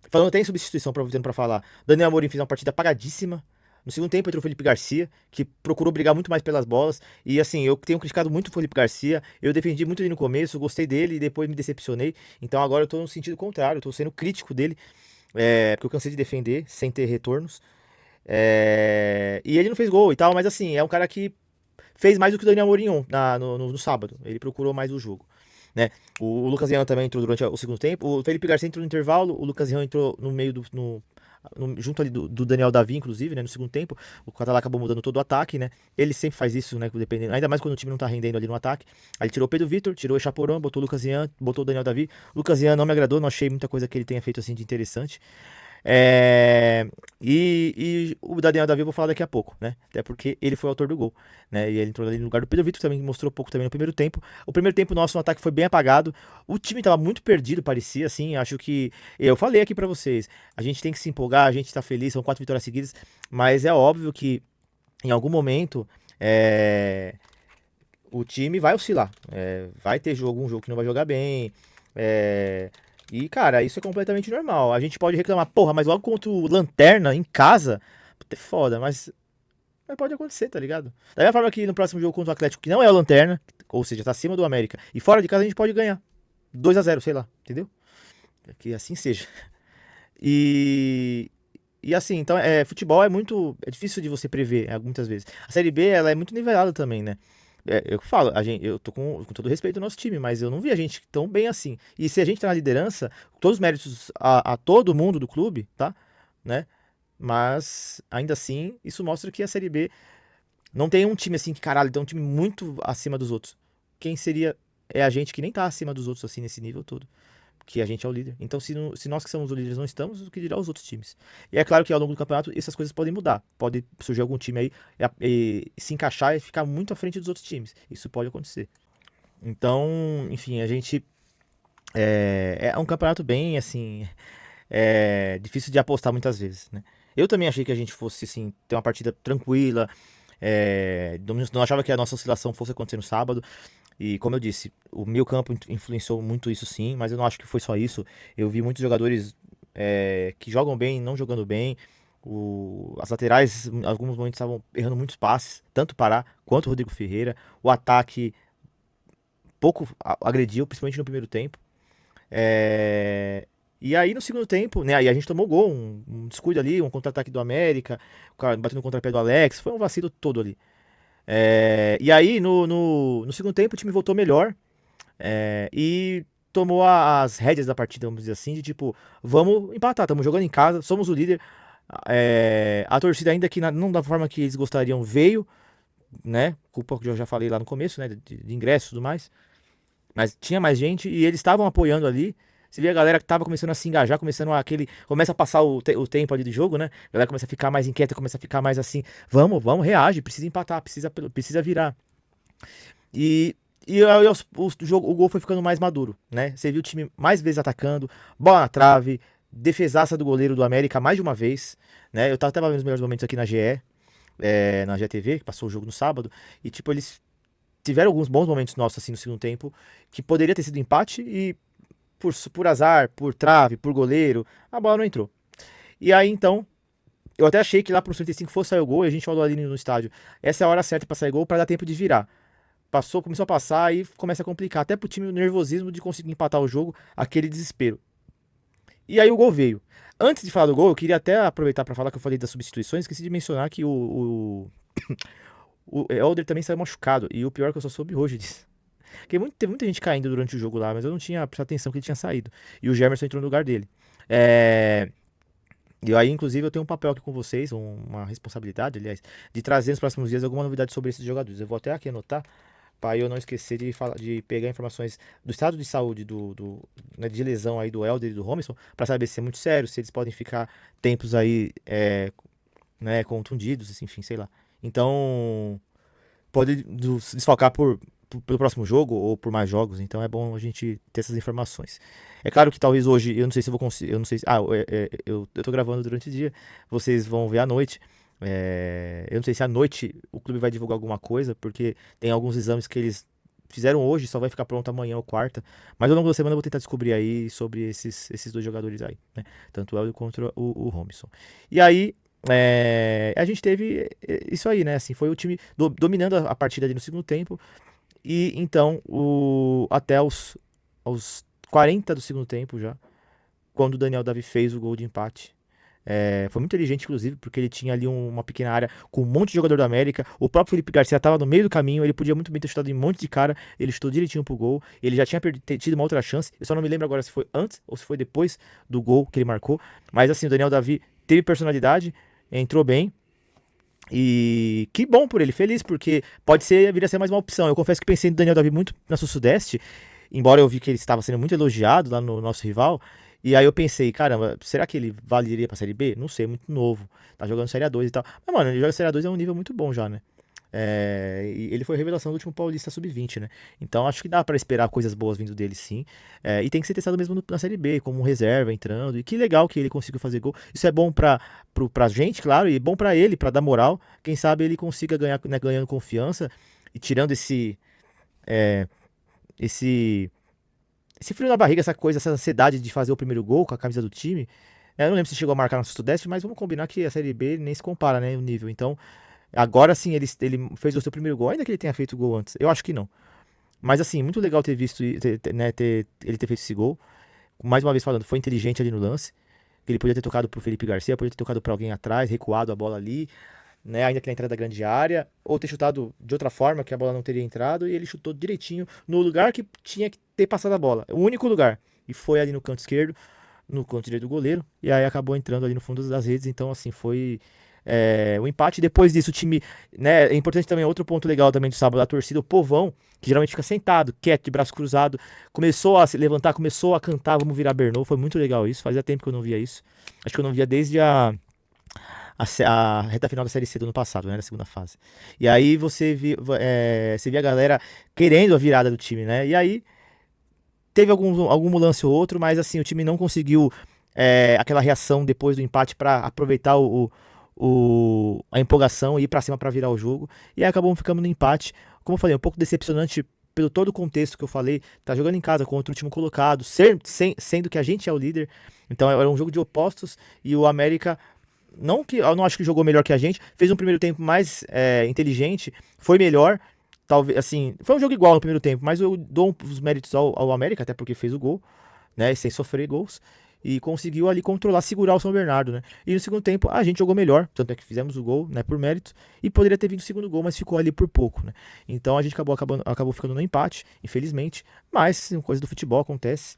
Falando até em substituição, aproveitando para falar, Daniel Amorim fez uma partida apagadíssima. No segundo tempo entrou o Felipe Garcia, que procurou brigar muito mais pelas bolas. E assim, eu tenho criticado muito o Felipe Garcia. Eu defendi muito ele no começo, gostei dele e depois me decepcionei. Então agora eu tô no sentido contrário, eu tô sendo crítico dele. Porque eu cansei de defender sem ter retornos. E ele não fez gol e tal, mas assim, é um cara que fez mais do que o Daniel Amorim no sábado. Ele procurou mais o jogo, né? O Lucas Ian também entrou durante o segundo tempo. O Felipe Garcia entrou no intervalo. O Lucas Ian entrou no meio junto ali do Daniel Davi, inclusive, né? No segundo tempo. O Catalá acabou mudando todo o ataque, né? Ele sempre faz isso, né? Dependendo, ainda mais quando o time não tá rendendo ali no ataque. Aí ele tirou o Pedro Vitor, tirou o Echaporão, botou o Lucas Ian, botou o Daniel Davi. O Lucas Ian não me agradou, não achei muita coisa que ele tenha feito assim de interessante. E o Daniel Davi eu vou falar daqui a pouco, né? Até porque ele foi o autor do gol, né? E ele entrou ali no lugar do Pedro Vitor, também mostrou pouco também no primeiro tempo. O primeiro tempo nosso no ataque foi bem apagado. O time tava muito perdido, parecia, assim. Acho que. Eu falei aqui pra vocês, a gente tem que se empolgar, a gente tá feliz, são 4 vitórias seguidas, mas é óbvio que em algum momento. O time vai oscilar. Vai ter um jogo que não vai jogar bem. E, cara, isso é completamente normal. A gente pode reclamar, porra, mas logo contra o Lanterna, em casa, puta, é foda, mas pode acontecer, tá ligado? Da mesma forma que no próximo jogo contra o Atlético, que não é o Lanterna, ou seja, tá acima do América, e fora de casa a gente pode ganhar. 2-0, sei lá, entendeu? Que assim seja. E, e assim, então, futebol é difícil de você prever, muitas vezes. A Série B, ela é muito nivelada também, né? Eu falo, eu tô com todo respeito ao nosso time, mas eu não vi a gente tão bem assim. E se a gente tá na liderança, todos os méritos a todo mundo do clube, tá? Né? Mas, ainda assim, isso mostra que a Série B não tem um time assim que, caralho, tem um time muito acima dos outros. Quem seria é a gente que nem tá acima dos outros, assim, nesse nível todo. Que a gente é o líder. Então, se nós que somos os líderes não estamos, o que dirá os outros times? E é claro que ao longo do campeonato essas coisas podem mudar. Pode surgir algum time aí e se encaixar e ficar muito à frente dos outros times. Isso pode acontecer. Então, enfim, a gente. É um campeonato bem, assim. Difícil de apostar muitas vezes, né? Eu também achei que a gente fosse, assim, ter uma partida tranquila. Não achava que a nossa oscilação fosse acontecer no sábado. E como eu disse, o meio campo influenciou muito isso sim, mas eu não acho que foi só isso. Eu vi muitos jogadores que jogam bem, não jogando bem. As laterais, em alguns momentos, estavam errando muitos passes, tanto o Pará quanto o Rodrigo Ferreira. O ataque pouco agrediu, principalmente no primeiro tempo. E aí no segundo tempo, né? Aí a gente tomou gol, um descuido ali, um contra-ataque do América, o cara batendo no contrapé do Alex, foi um vacilo todo ali. E aí no segundo tempo o time voltou melhor e tomou as rédeas da partida, vamos dizer assim, de tipo, vamos empatar, estamos jogando em casa, somos o líder. A torcida, ainda que não da forma que eles gostariam, veio, né? Culpa que eu já falei lá no começo, né? De ingresso e tudo mais. Mas tinha mais gente e eles estavam apoiando ali. Você via a galera que tava começando a se engajar, começa a passar o tempo ali do jogo, né? A galera começa a ficar mais inquieta, começa a ficar mais assim, vamos, reage, precisa empatar, precisa virar. E, e aí o gol foi ficando mais maduro, né? Você viu o time mais vezes atacando, bola na trave, defesaça do goleiro do América mais de uma vez, né? Eu tava até vendo os melhores momentos aqui na GE, na GTV, que passou o jogo no sábado, e tipo, eles tiveram alguns bons momentos nossos assim no segundo tempo, que poderia ter sido empate e por azar, por trave, por goleiro, a bola não entrou. E aí então, eu até achei que lá pro 35 fosse sair o gol e a gente falou ali no estádio, essa é a hora certa pra sair gol pra dar tempo de virar. Começou a passar e começa a complicar, até pro time o nervosismo de conseguir empatar o jogo, aquele desespero. E aí o gol veio. Antes de falar do gol, eu queria até aproveitar para falar que eu falei das substituições, esqueci de mencionar que o Elder também saiu machucado, e o pior é que eu só soube hoje disso. Porque teve muita gente caindo durante o jogo lá, mas eu não tinha prestado atenção que ele tinha saído. E o Gemerson entrou no lugar dele. E aí, inclusive, eu tenho um papel aqui com vocês, uma responsabilidade, aliás, de trazer nos próximos dias alguma novidade sobre esses jogadores. Eu vou até aqui anotar, para eu não esquecer de pegar informações do estado de saúde né, de lesão aí do Elder e do Robinson, para saber se é muito sério, se eles podem ficar tempos aí, né, contundidos, assim, enfim, sei lá. Então, pode se desfalcar pelo próximo jogo ou por mais jogos, então é bom a gente ter essas informações. É claro que talvez hoje, eu não sei se eu vou conseguir, eu não sei se, eu tô gravando durante o dia, vocês vão ver à noite. Eu não sei se à noite o clube vai divulgar alguma coisa, porque tem alguns exames que eles fizeram hoje, só vai ficar pronto amanhã ou quarta, mas ao longo da semana eu vou tentar descobrir aí sobre esses dois jogadores aí, né? Tanto o Elder contra o Robinson. E aí, a gente teve isso aí, né? Assim, foi o time dominando a partida ali no segundo tempo. E então, até aos 40 do segundo tempo já, quando o Daniel Davi fez o gol de empate. Foi muito inteligente, inclusive, porque ele tinha ali uma pequena área com um monte de jogador da América. O próprio Felipe Garcia estava no meio do caminho, ele podia muito bem ter chutado em um monte de cara. Ele chutou direitinho pro gol. Ele já tinha tido uma outra chance. Eu só não me lembro agora se foi antes ou se foi depois do gol que ele marcou. Mas assim, o Daniel Davi teve personalidade, entrou bem. E que bom por ele, feliz, porque vir a ser mais uma opção. Eu confesso que pensei no Daniel Davi muito na Sul-Sudeste, embora eu vi que ele estava sendo muito elogiado lá no nosso rival. E aí eu pensei, caramba, será que ele valeria pra Série B? Não sei, muito novo. Tá jogando Série A2 e tal. Mas, mano, ele joga Série A2 é um nível muito bom já, né? E ele foi revelação do último Paulista Sub-20, né? Então acho que dá pra esperar coisas boas vindo dele, sim. E tem que ser testado mesmo na Série B, como reserva, entrando. E que legal que ele conseguiu fazer gol. Isso é bom pra gente, claro, e bom pra ele, pra dar moral. Quem sabe ele consiga ganhar, né, ganhando confiança e tirando é, esse frio na barriga, essa ansiedade de fazer o primeiro gol com a camisa do time. Eu não lembro se chegou a marcar no Sudeste, mas vamos combinar que a Série B nem se compara, né, o nível. Então, agora sim ele fez o seu primeiro gol, ainda que ele tenha feito o gol antes. Eu acho que não. Mas assim, muito legal ter visto, né, ele ter feito esse gol. Mais uma vez falando, foi inteligente ali no lance. Ele podia ter tocado pro Felipe Garcia, podia ter tocado pra alguém atrás, recuado a bola ali, né, ainda que na entrada da grande área, ou ter chutado de outra forma, que a bola não teria entrado, e ele chutou direitinho no lugar que tinha que ter passado a bola, o único lugar, e foi ali no canto esquerdo, no canto direito do goleiro, e aí acabou entrando ali no fundo das redes. Então assim, foi o empate. Depois disso o time, né, é importante também, outro ponto legal também do sábado, a torcida, o povão, que geralmente fica sentado, quieto, de braço cruzado, começou a se levantar, começou a cantar Vamos Virar Bernô, foi muito legal isso, fazia tempo que eu não via isso, acho que eu não via desde a reta final da Série C do ano passado, né, na segunda fase. E aí você via a galera querendo a virada do time, né? E aí teve algum lance ou outro, mas assim, o time não conseguiu aquela reação depois do empate para aproveitar a empolgação e ir pra cima pra virar o jogo. E aí acabamos ficando no empate. Como eu falei, um pouco decepcionante pelo todo o contexto que eu falei. Tá jogando em casa contra o último colocado, sendo que a gente é o líder. Então era um jogo de opostos. E o América, não que eu não acho que jogou melhor que a gente, fez um primeiro tempo mais inteligente, foi melhor. Talvez, assim, foi um jogo igual no primeiro tempo, mas eu dou os méritos ao América, até porque fez o gol, né, sem sofrer gols, e conseguiu ali controlar, segurar o São Bernardo, né. E no segundo tempo a gente jogou melhor, tanto é que fizemos o gol, né, por méritos, e poderia ter vindo o segundo gol, mas ficou ali por pouco, né. Então a gente acabou ficando no empate, infelizmente, mas coisa do futebol acontece,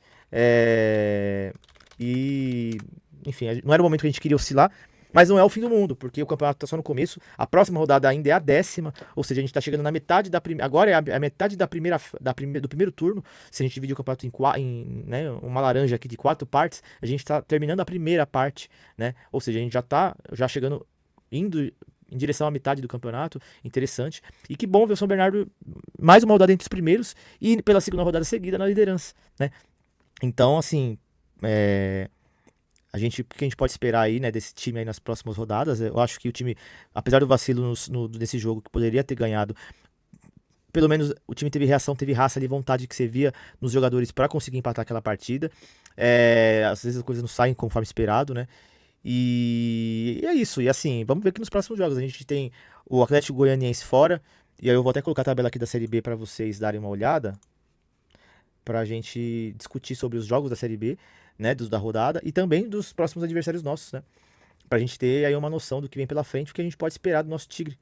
e, enfim, não era o momento que a gente queria oscilar, mas não é o fim do mundo, porque o campeonato está só no começo. A próxima rodada ainda é a 10ª, ou seja, a gente está chegando na metade da primeira. Agora é a metade do primeiro turno. Se a gente dividir o campeonato em né, uma laranja aqui de 4 partes, a gente está terminando a primeira parte, né? Ou seja, a gente já está chegando, indo em direção à metade do campeonato. Interessante. E que bom ver o São Bernardo mais uma rodada entre os primeiros e pela segunda rodada seguida na liderança, né? Então, assim, o que a gente pode esperar aí, né, desse time aí nas próximas rodadas? Eu acho que o time, apesar do vacilo nesse jogo, que poderia ter ganhado, pelo menos o time teve reação, teve raça ali, vontade que você via nos jogadores para conseguir empatar aquela partida. Às vezes as coisas não saem conforme esperado, né? E é isso. E assim, vamos ver que nos próximos jogos a gente tem o Atlético Goianiense fora. E aí eu vou até colocar a tabela aqui da Série B para vocês darem uma olhada, pra gente discutir sobre os jogos da Série B, né, da rodada, e também dos próximos adversários nossos, né, pra gente ter aí uma noção do que vem pela frente, o que a gente pode esperar do nosso Tigre.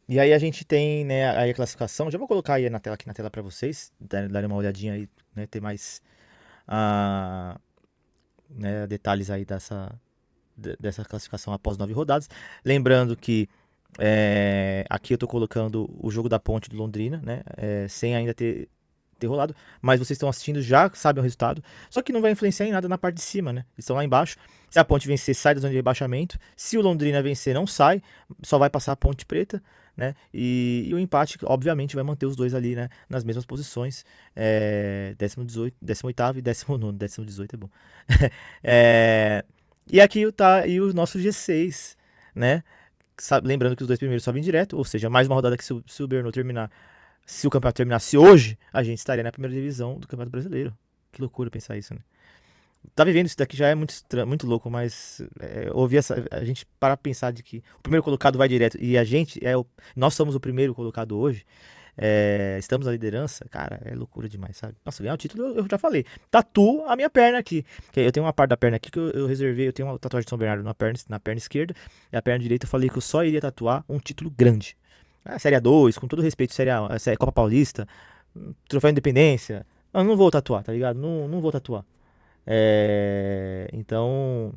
E aí a gente tem, né, aí a classificação, já vou colocar aí aqui na tela pra vocês, darem uma olhadinha aí, né, ter mais né, detalhes aí dessa classificação após 9 rodadas. Lembrando que aqui eu tô colocando o jogo da Ponte do Londrina, né, sem ainda ter rolado, mas vocês estão assistindo, já sabem o resultado, só que não vai influenciar em nada na parte de cima, né? Eles estão lá embaixo. Se a Ponte vencer, sai da zona de rebaixamento. Se o Londrina vencer, não sai, só vai passar a Ponte Preta, né? E o empate, obviamente, vai manter os dois ali, né, nas mesmas posições. 18º e 19º. 18 é bom. E aqui tá e o nosso G6, né? Lembrando que os dois primeiros sobem direto, ou seja, mais uma rodada que se o Bernou terminar. Se o campeonato terminasse hoje, a gente estaria na primeira divisão do Campeonato Brasileiro. Que loucura pensar isso, né? Tá vivendo isso daqui já é muito louco, mas ouvir a gente parar pra pensar de que o primeiro colocado vai direto e a gente nós somos o primeiro colocado hoje, estamos na liderança, cara, é loucura demais, sabe? Nossa, ganhar o título eu já falei. Tatuo a minha perna aqui. Eu tenho uma parte da perna aqui que eu reservei, eu tenho uma tatuagem de São Bernardo na perna esquerda, e a perna direita eu falei que eu só iria tatuar um título grande. Série A2, com todo respeito, Série A, Copa Paulista, Troféu Independência. Eu não vou tatuar, tá ligado? Não vou tatuar. Então,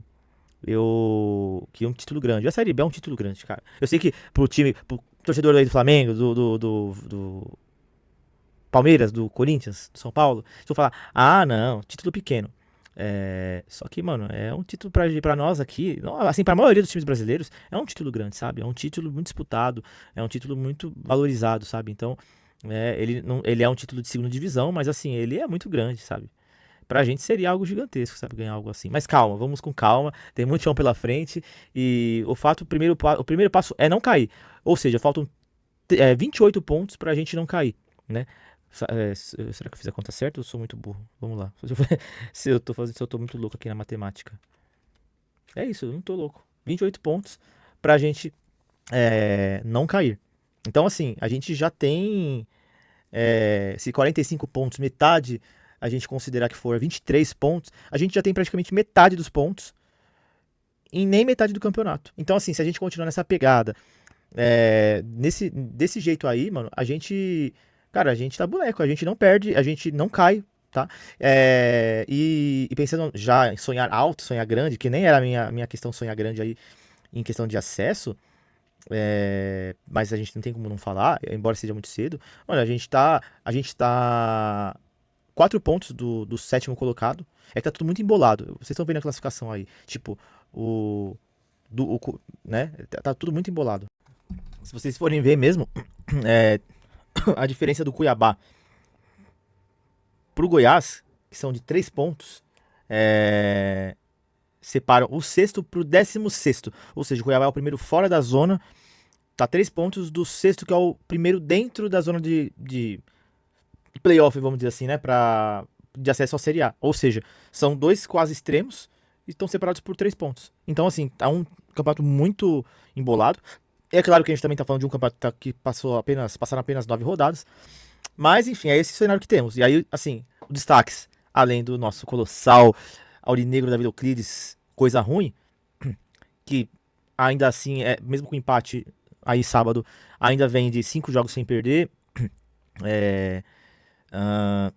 eu queria um título grande. A Série B é um título grande, cara. Eu sei que pro torcedor aí do Flamengo, do Palmeiras, do Corinthians, do São Paulo, se eu falar, não, título pequeno. Só que, mano, é um título pra nós aqui, assim, pra maioria dos times brasileiros, é um título grande, sabe? É um título muito disputado, é um título muito valorizado, sabe? Então, ele é um título de segunda divisão, mas assim, ele é muito grande, sabe? Pra gente seria algo gigantesco, sabe? Ganhar algo assim. Mas calma, vamos com calma, tem muito chão pela frente, e o primeiro passo é não cair. Ou seja, faltam 28 pontos pra gente não cair, né? Será que eu fiz a conta certa ou eu sou muito burro? Vamos lá. Se eu tô muito louco aqui na matemática. É isso, eu não tô louco. 28 pontos pra gente não cair. Então, assim, a gente já tem. Se 45 pontos, metade a gente considerar que for 23 pontos, a gente já tem praticamente metade dos pontos e nem metade do campeonato. Então, assim, se a gente continuar nessa pegada, desse jeito aí, mano, a gente. Cara, a gente tá boneco, a gente não perde, a gente não cai, tá? E pensando já em sonhar alto, sonhar grande, que nem era a minha questão sonhar grande aí em questão de acesso, mas a gente não tem como não falar, embora seja muito cedo. Olha, a gente tá 4 pontos do sétimo colocado. É que tá tudo muito embolado. Vocês estão vendo a classificação aí. Tipo, né? Tá tudo muito embolado. Se vocês forem ver mesmo, a diferença do Cuiabá pro Goiás, que são de 3 pontos, separam o sexto pro 16º. Ou seja, o Cuiabá é o primeiro fora da zona. Tá 3 pontos do sexto, que é o primeiro dentro da zona de playoff, vamos dizer assim, né? De acesso à Série A. Ou seja, são dois quase extremos e estão separados por 3 pontos. Então, assim, tá um campeonato muito embolado. É claro que a gente também tá falando de um campeonato que passaram apenas 9 rodadas. Mas, enfim, é esse cenário que temos. E aí, assim, os destaques, além do nosso colossal aurinegro David Euclides, coisa ruim, que ainda assim, mesmo com empate aí sábado, ainda vem de 5 jogos sem perder, é, ah,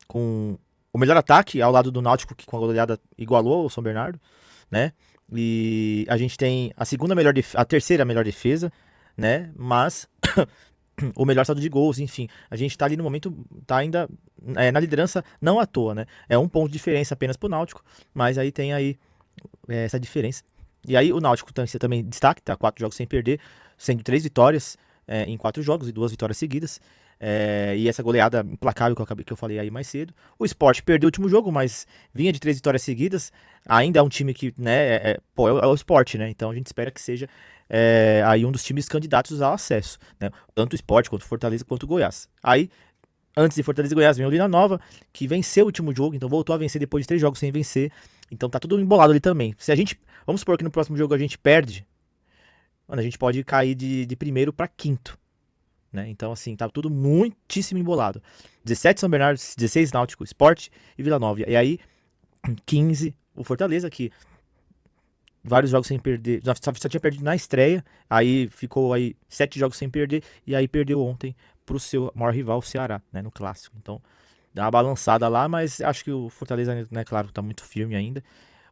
com o melhor ataque ao lado do Náutico, que com a goleada igualou o São Bernardo, né? E a gente tem a terceira melhor defesa, né? Mas o melhor saldo de gols, enfim. A gente tá ali no momento, tá ainda na liderança, não à toa, né? É um ponto de diferença apenas pro Náutico, mas aí tem aí essa diferença. E aí o Náutico também destaque, tá 4 jogos sem perder, sendo 3 vitórias em 4 jogos e 2 vitórias seguidas. E essa goleada implacável que eu falei aí mais cedo. O Sport perdeu o último jogo, mas vinha de 3 vitórias seguidas. Ainda é um time que, né, é o Sport, né? Então a gente espera que seja aí um dos times candidatos ao acesso, né? Tanto o Sport, quanto o Fortaleza, quanto o Goiás. Aí, antes de Fortaleza e Goiás, vem o Lina Nova, que venceu o último jogo, então voltou a vencer depois de 3 jogos sem vencer. Então tá tudo embolado ali também. Vamos supor que no próximo jogo a gente perde, mano, a gente pode cair de primeiro pra quinto, né? Então, assim, tá tudo muitíssimo embolado. 17 São Bernardo, 16 Náutico, Sport e Vila Nova. E aí, 15 o Fortaleza, que vários jogos sem perder, só tinha perdido na estreia, aí ficou aí 7 jogos sem perder, e aí perdeu ontem pro seu maior rival, o Ceará, né, no clássico. Então, dá uma balançada lá, mas acho que o Fortaleza, né, claro, tá muito firme ainda.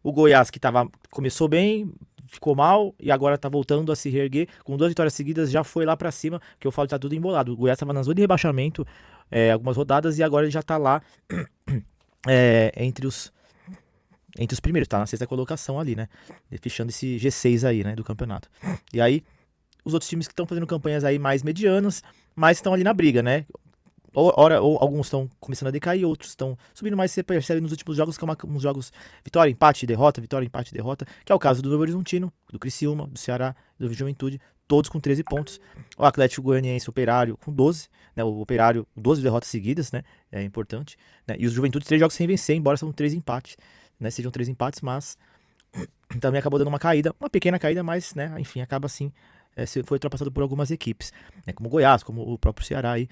O Goiás, que começou bem, ficou mal e agora tá voltando a se reerguer. Com 2 vitórias seguidas, já foi lá pra cima, que eu falo que tá tudo embolado. O Goiás tava na zona de rebaixamento algumas rodadas e agora ele já tá lá entre os primeiros, tá na 6ª colocação ali, né? Fechando esse G6 aí, né, do campeonato. E aí, os outros times que estão fazendo campanhas aí mais medianas, mas estão ali na briga, né? Ou alguns estão começando a decair, outros estão subindo, mas você percebe nos últimos jogos que uns jogos vitória, empate, derrota, vitória, empate, derrota, que é o caso do Novo Horizontino, do Criciúma, do Ceará, do Juventude, todos com 13 pontos. O Atlético Goianiense, o Operário com 12, né? O Operário, 12 derrotas seguidas, né? É importante, né? E os Juventude, 3 jogos sem vencer, embora são 3 empates, né? Sejam 3 empates, mas também acabou dando uma caída, uma pequena caída, mas, né? Enfim, acaba assim, foi ultrapassado por algumas equipes, né? Como o Goiás, como o próprio Ceará aí.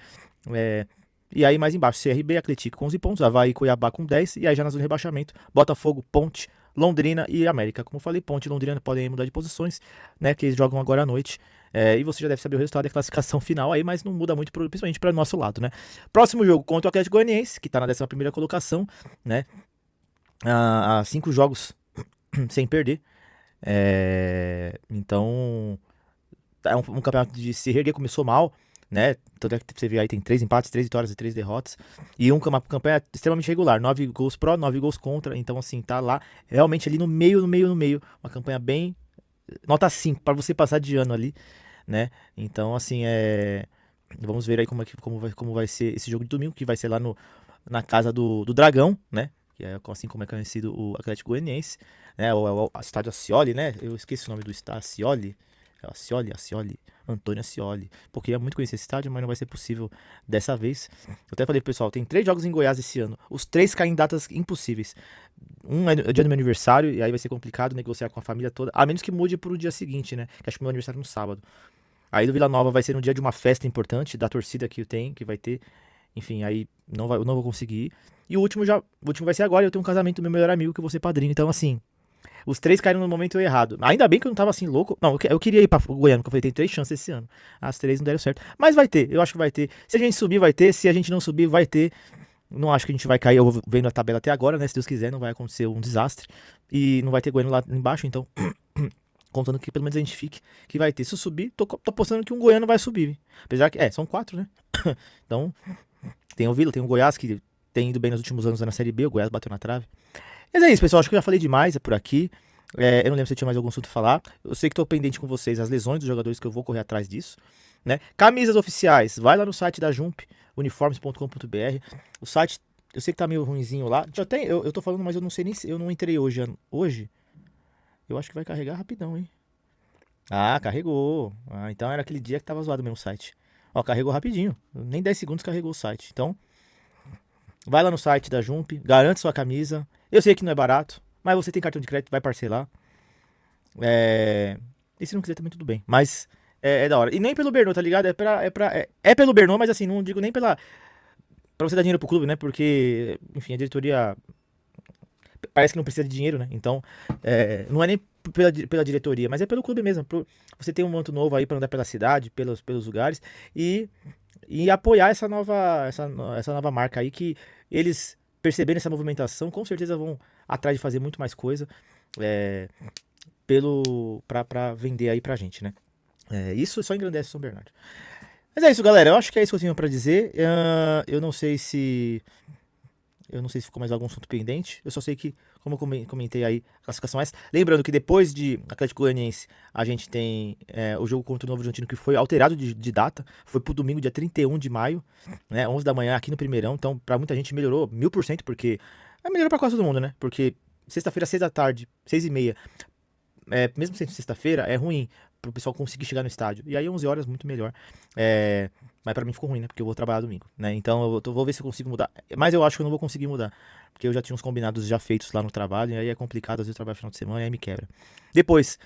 E aí mais embaixo, CRB, Atlético com 11 pontos, Avaí e Cuiabá com 10, e aí já na zona de rebaixamento, Botafogo, Ponte, Londrina e América. Como eu falei, Ponte e Londrina podem mudar de posições, né, que eles jogam agora à noite, e você já deve saber o resultado da classificação final aí, mas não muda muito, principalmente para o nosso lado, né. Próximo jogo contra o Atlético Goianiense, que tá na 11ª colocação, né, há 5 jogos sem perder, então é um campeonato de se reerguer, começou mal, né? Tanto é que você vê aí, tem 3 empates, 3 vitórias e 3 derrotas. E uma campanha extremamente regular. 9 gols pró, 9 gols contra. Então, assim, tá lá realmente ali no meio. Uma campanha bem. Nota 5 para você passar de ano ali, né? Então, assim, vamos ver aí como vai ser esse jogo de domingo, que vai ser lá na casa do Dragão, né? Que é assim como é conhecido o Atlético Goianiense, né? O estádio Ascioli, né? Eu esqueci o nome do estádio, Ascioli. Ascioli, Antônio Ascioli, porque é muito conhecido esse estádio, mas não vai ser possível dessa vez. Eu até falei pro pessoal, tem 3 jogos em Goiás esse ano, os 3 caem em datas impossíveis. Um é o dia do meu aniversário, e aí vai ser complicado negociar com a família toda, a menos que mude pro dia seguinte, né, que acho que meu aniversário é no sábado. Aí do Vila Nova vai ser no dia de uma festa importante, da torcida que vai ter, enfim, aí eu não vou conseguir ir. E o último vai ser agora, eu tenho um casamento do meu melhor amigo, que eu vou ser padrinho, então assim... Os 3 caíram no momento errado. Ainda bem que eu não tava assim louco. Não, eu queria ir pra Goiânia, porque eu falei, tem 3 chances esse ano. As 3 não deram certo. Mas vai ter, eu acho que vai ter. Se a gente subir, vai ter. Se a gente não subir, vai ter. Não acho que a gente vai cair. Eu vou vendo a tabela até agora, né? Se Deus quiser, não vai acontecer um desastre. E não vai ter Goiânia lá embaixo, então. Contando que pelo menos a gente fique, que vai ter. Se eu subir, tô apostando que um Goiano vai subir. Apesar que, são 4, né? Então, tem o Vila, tem o Goiás, que tem ido bem nos últimos anos na Série B. O Goiás bateu na trave. Mas é isso, pessoal. Acho que eu já falei demais por aqui. Eu não lembro se eu tinha mais algum assunto a falar. Eu sei que tô pendente com vocês as lesões dos jogadores, que eu vou correr atrás disso, né? Camisas oficiais. Vai lá no site da Jump, uniformes.com.br. O site Eu sei que tá meio ruinzinho lá. Eu tô falando, mas eu não sei nem se eu não entrei hoje. Hoje, eu acho que vai carregar rapidão, hein? Ah, carregou. Ah, então era aquele dia que tava zoado mesmo o site. Ó, carregou rapidinho. Nem 10 segundos carregou o site. Então, vai lá no site da Jump, garante sua camisa. Eu sei que não é barato, mas você tem cartão de crédito, vai parcelar. E se não quiser também tudo bem. Mas é da hora. E nem pelo Bernô, tá ligado? É pelo Bernô, mas assim, não digo nem pra você dar dinheiro pro clube, né? Porque, enfim, a diretoria parece que não precisa de dinheiro, né? Então, não é nem pela diretoria, mas é pelo clube mesmo. Você tem um manto novo aí pra andar pela cidade, pelos lugares e, e apoiar essa nova marca aí que eles perceberem essa movimentação, com certeza vão atrás de fazer muito mais coisa é, pra vender aí pra gente, né? Isso só engrandece o São Bernardo. Mas é isso, galera. Eu acho que é isso que eu tinha pra dizer. Eu não sei se. Eu não sei se ficou mais algum assunto pendente. Eu só sei que, como eu comentei aí, a classificação é essa. Lembrando que depois de Atlético Goianiense, a gente tem o jogo contra o Novo Horizontino, que foi alterado de data. Foi pro domingo, dia 31 de maio, né? 11 da manhã, aqui no Primeirão. Então, pra muita gente melhorou 1000%, porque. Melhorou pra quase todo mundo, né? Porque sexta-feira, 6 da tarde, 6h30, mesmo sendo sexta-feira, é ruim pro pessoal conseguir chegar no estádio. E aí 11 horas, muito melhor. Mas pra mim ficou ruim, né? Porque eu vou trabalhar domingo, né? Então vou ver se eu consigo mudar. Mas eu acho que eu não vou conseguir mudar. Porque eu já tinha uns combinados já feitos lá no trabalho. E aí é complicado, às vezes eu trabalho no final de semana e aí me quebra. Depois,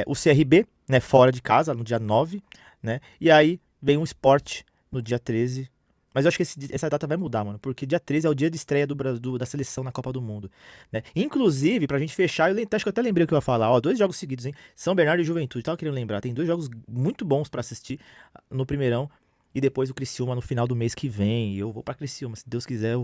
o CRB, né? Fora de casa, no dia 9, né? E aí vem o Sport no dia 13. Mas eu acho que essa data vai mudar, mano. Porque dia 13 é o dia de estreia da seleção na Copa do Mundo, né? Inclusive, pra gente fechar, acho que eu até lembrei o que eu ia falar. Ó, 2 jogos seguidos, hein? São Bernardo e Juventude. Tava querendo lembrar. Tem 2 jogos muito bons pra assistir no Primeirão. E depois o Criciúma no final do mês que vem. E eu vou pra Criciúma. Se Deus quiser,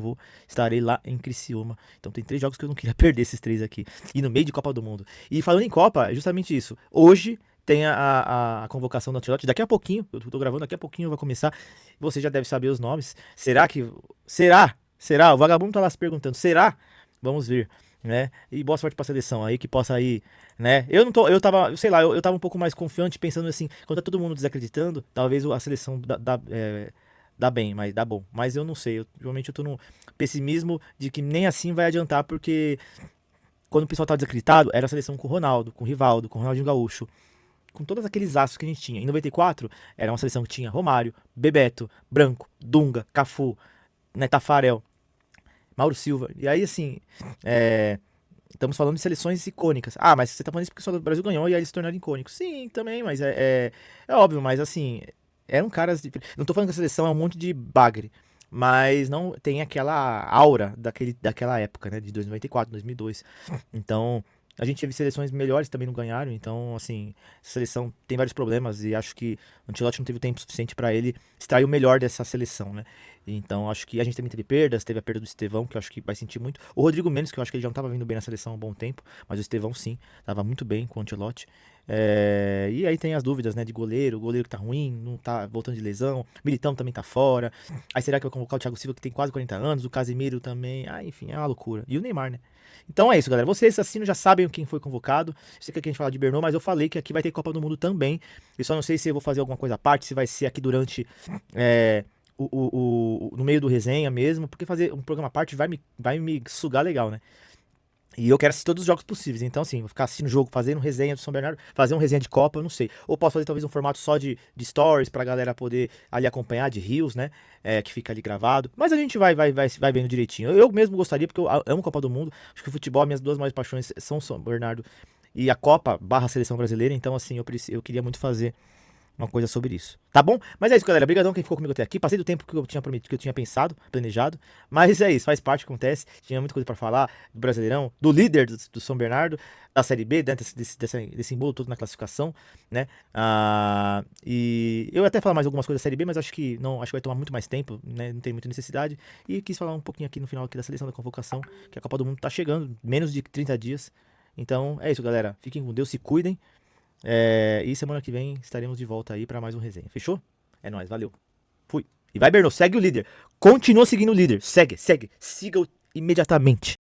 estarei lá em Criciúma. Então tem 3 jogos que eu não queria perder, esses 3 aqui. E no meio de Copa do Mundo. E falando em Copa, é justamente isso. Hoje tem a convocação do Ancelotti. Daqui a pouquinho, eu tô gravando, daqui a pouquinho vai começar. Você já deve saber os nomes. Será que. Será? Será? O vagabundo tá lá se perguntando. Será? Vamos ver, né? E boa sorte pra seleção aí, que possa ir, né? Eu tava, sei lá, eu tava um pouco mais confiante, pensando assim, quando tá todo mundo desacreditando, talvez a seleção dá bem, mas dá bom. Mas eu não sei, realmente eu tô no pessimismo de que nem assim vai adiantar, porque quando o pessoal tava desacreditado, era a seleção com o Ronaldo, com o Rivaldo, com o Ronaldinho Gaúcho, com todos aqueles astros que a gente tinha. Em 94, era uma seleção que tinha Romário, Bebeto, Branco, Dunga, Cafu, né, Tafarel, Mauro Silva. E aí, assim, estamos falando de seleções icônicas. Ah, mas você tá falando isso porque só o Brasil ganhou e aí eles se tornaram icônicos. Sim, também, mas é óbvio, mas assim, eram caras. Não tô falando que a seleção é um monte de bagre, mas não tem aquela aura daquela época, né, de 2094, 2002. Então, a gente teve seleções melhores também não ganharam, então, assim, a seleção tem vários problemas e acho que o Ancelotti não teve o tempo suficiente para ele extrair o melhor dessa seleção, né? Então, acho que a gente também teve perdas, teve a perda do Estevão, que eu acho que vai sentir muito. O Rodrigo Mendes, que eu acho que ele já não tava vindo bem na seleção há um bom tempo, mas o Estevão sim, tava muito bem com o Ancelotti. E aí tem as dúvidas, né, de goleiro, o goleiro que tá ruim, não tá voltando de lesão, Militão também tá fora. Aí será que vai convocar o Thiago Silva, que tem quase 40 anos, o Casemiro também, enfim, é uma loucura. E o Neymar, né? Então é isso, galera. Vocês assinam já sabem quem foi convocado. Eu sei que aqui a gente fala de Bernô, mas eu falei que aqui vai ter Copa do Mundo também. Eu só não sei se eu vou fazer alguma coisa à parte, se vai ser aqui durante no meio do resenha mesmo, porque fazer um programa à parte vai me sugar legal, né? E eu quero assistir todos os jogos possíveis. Então, assim, vou ficar assistindo o jogo, fazendo resenha do São Bernardo, fazer um resenha de Copa, eu não sei. Ou posso fazer talvez um formato só de stories pra galera poder ali acompanhar, de reels, né? Que fica ali gravado. Mas a gente vai vendo direitinho. Eu mesmo gostaria, porque eu amo Copa do Mundo. Acho que o futebol, minhas 2 maiores paixões são São Bernardo e a Copa / Seleção Brasileira. Então, assim, eu queria muito fazer uma coisa sobre isso, tá bom? Mas é isso, galera. Obrigadão quem ficou comigo até aqui. Passei do tempo que eu tinha prometido, que eu tinha pensado, planejado. Mas é isso, faz parte, acontece. Tinha muita coisa pra falar do Brasileirão, do líder do São Bernardo, da Série B, né, desse embolo todo na classificação, né? E eu ia até falar mais algumas coisas da Série B, mas acho que vai tomar muito mais tempo, né? Não tem muita necessidade. E quis falar um pouquinho aqui no final aqui da seleção da convocação, que a Copa do Mundo tá chegando, menos de 30 dias. Então é isso, galera. Fiquem com Deus, se cuidem. E semana que vem estaremos de volta aí pra mais um resenha. Fechou? É nóis, valeu. Fui. E vai, Berno, segue o líder. Continua seguindo o líder. Segue. Siga-o imediatamente.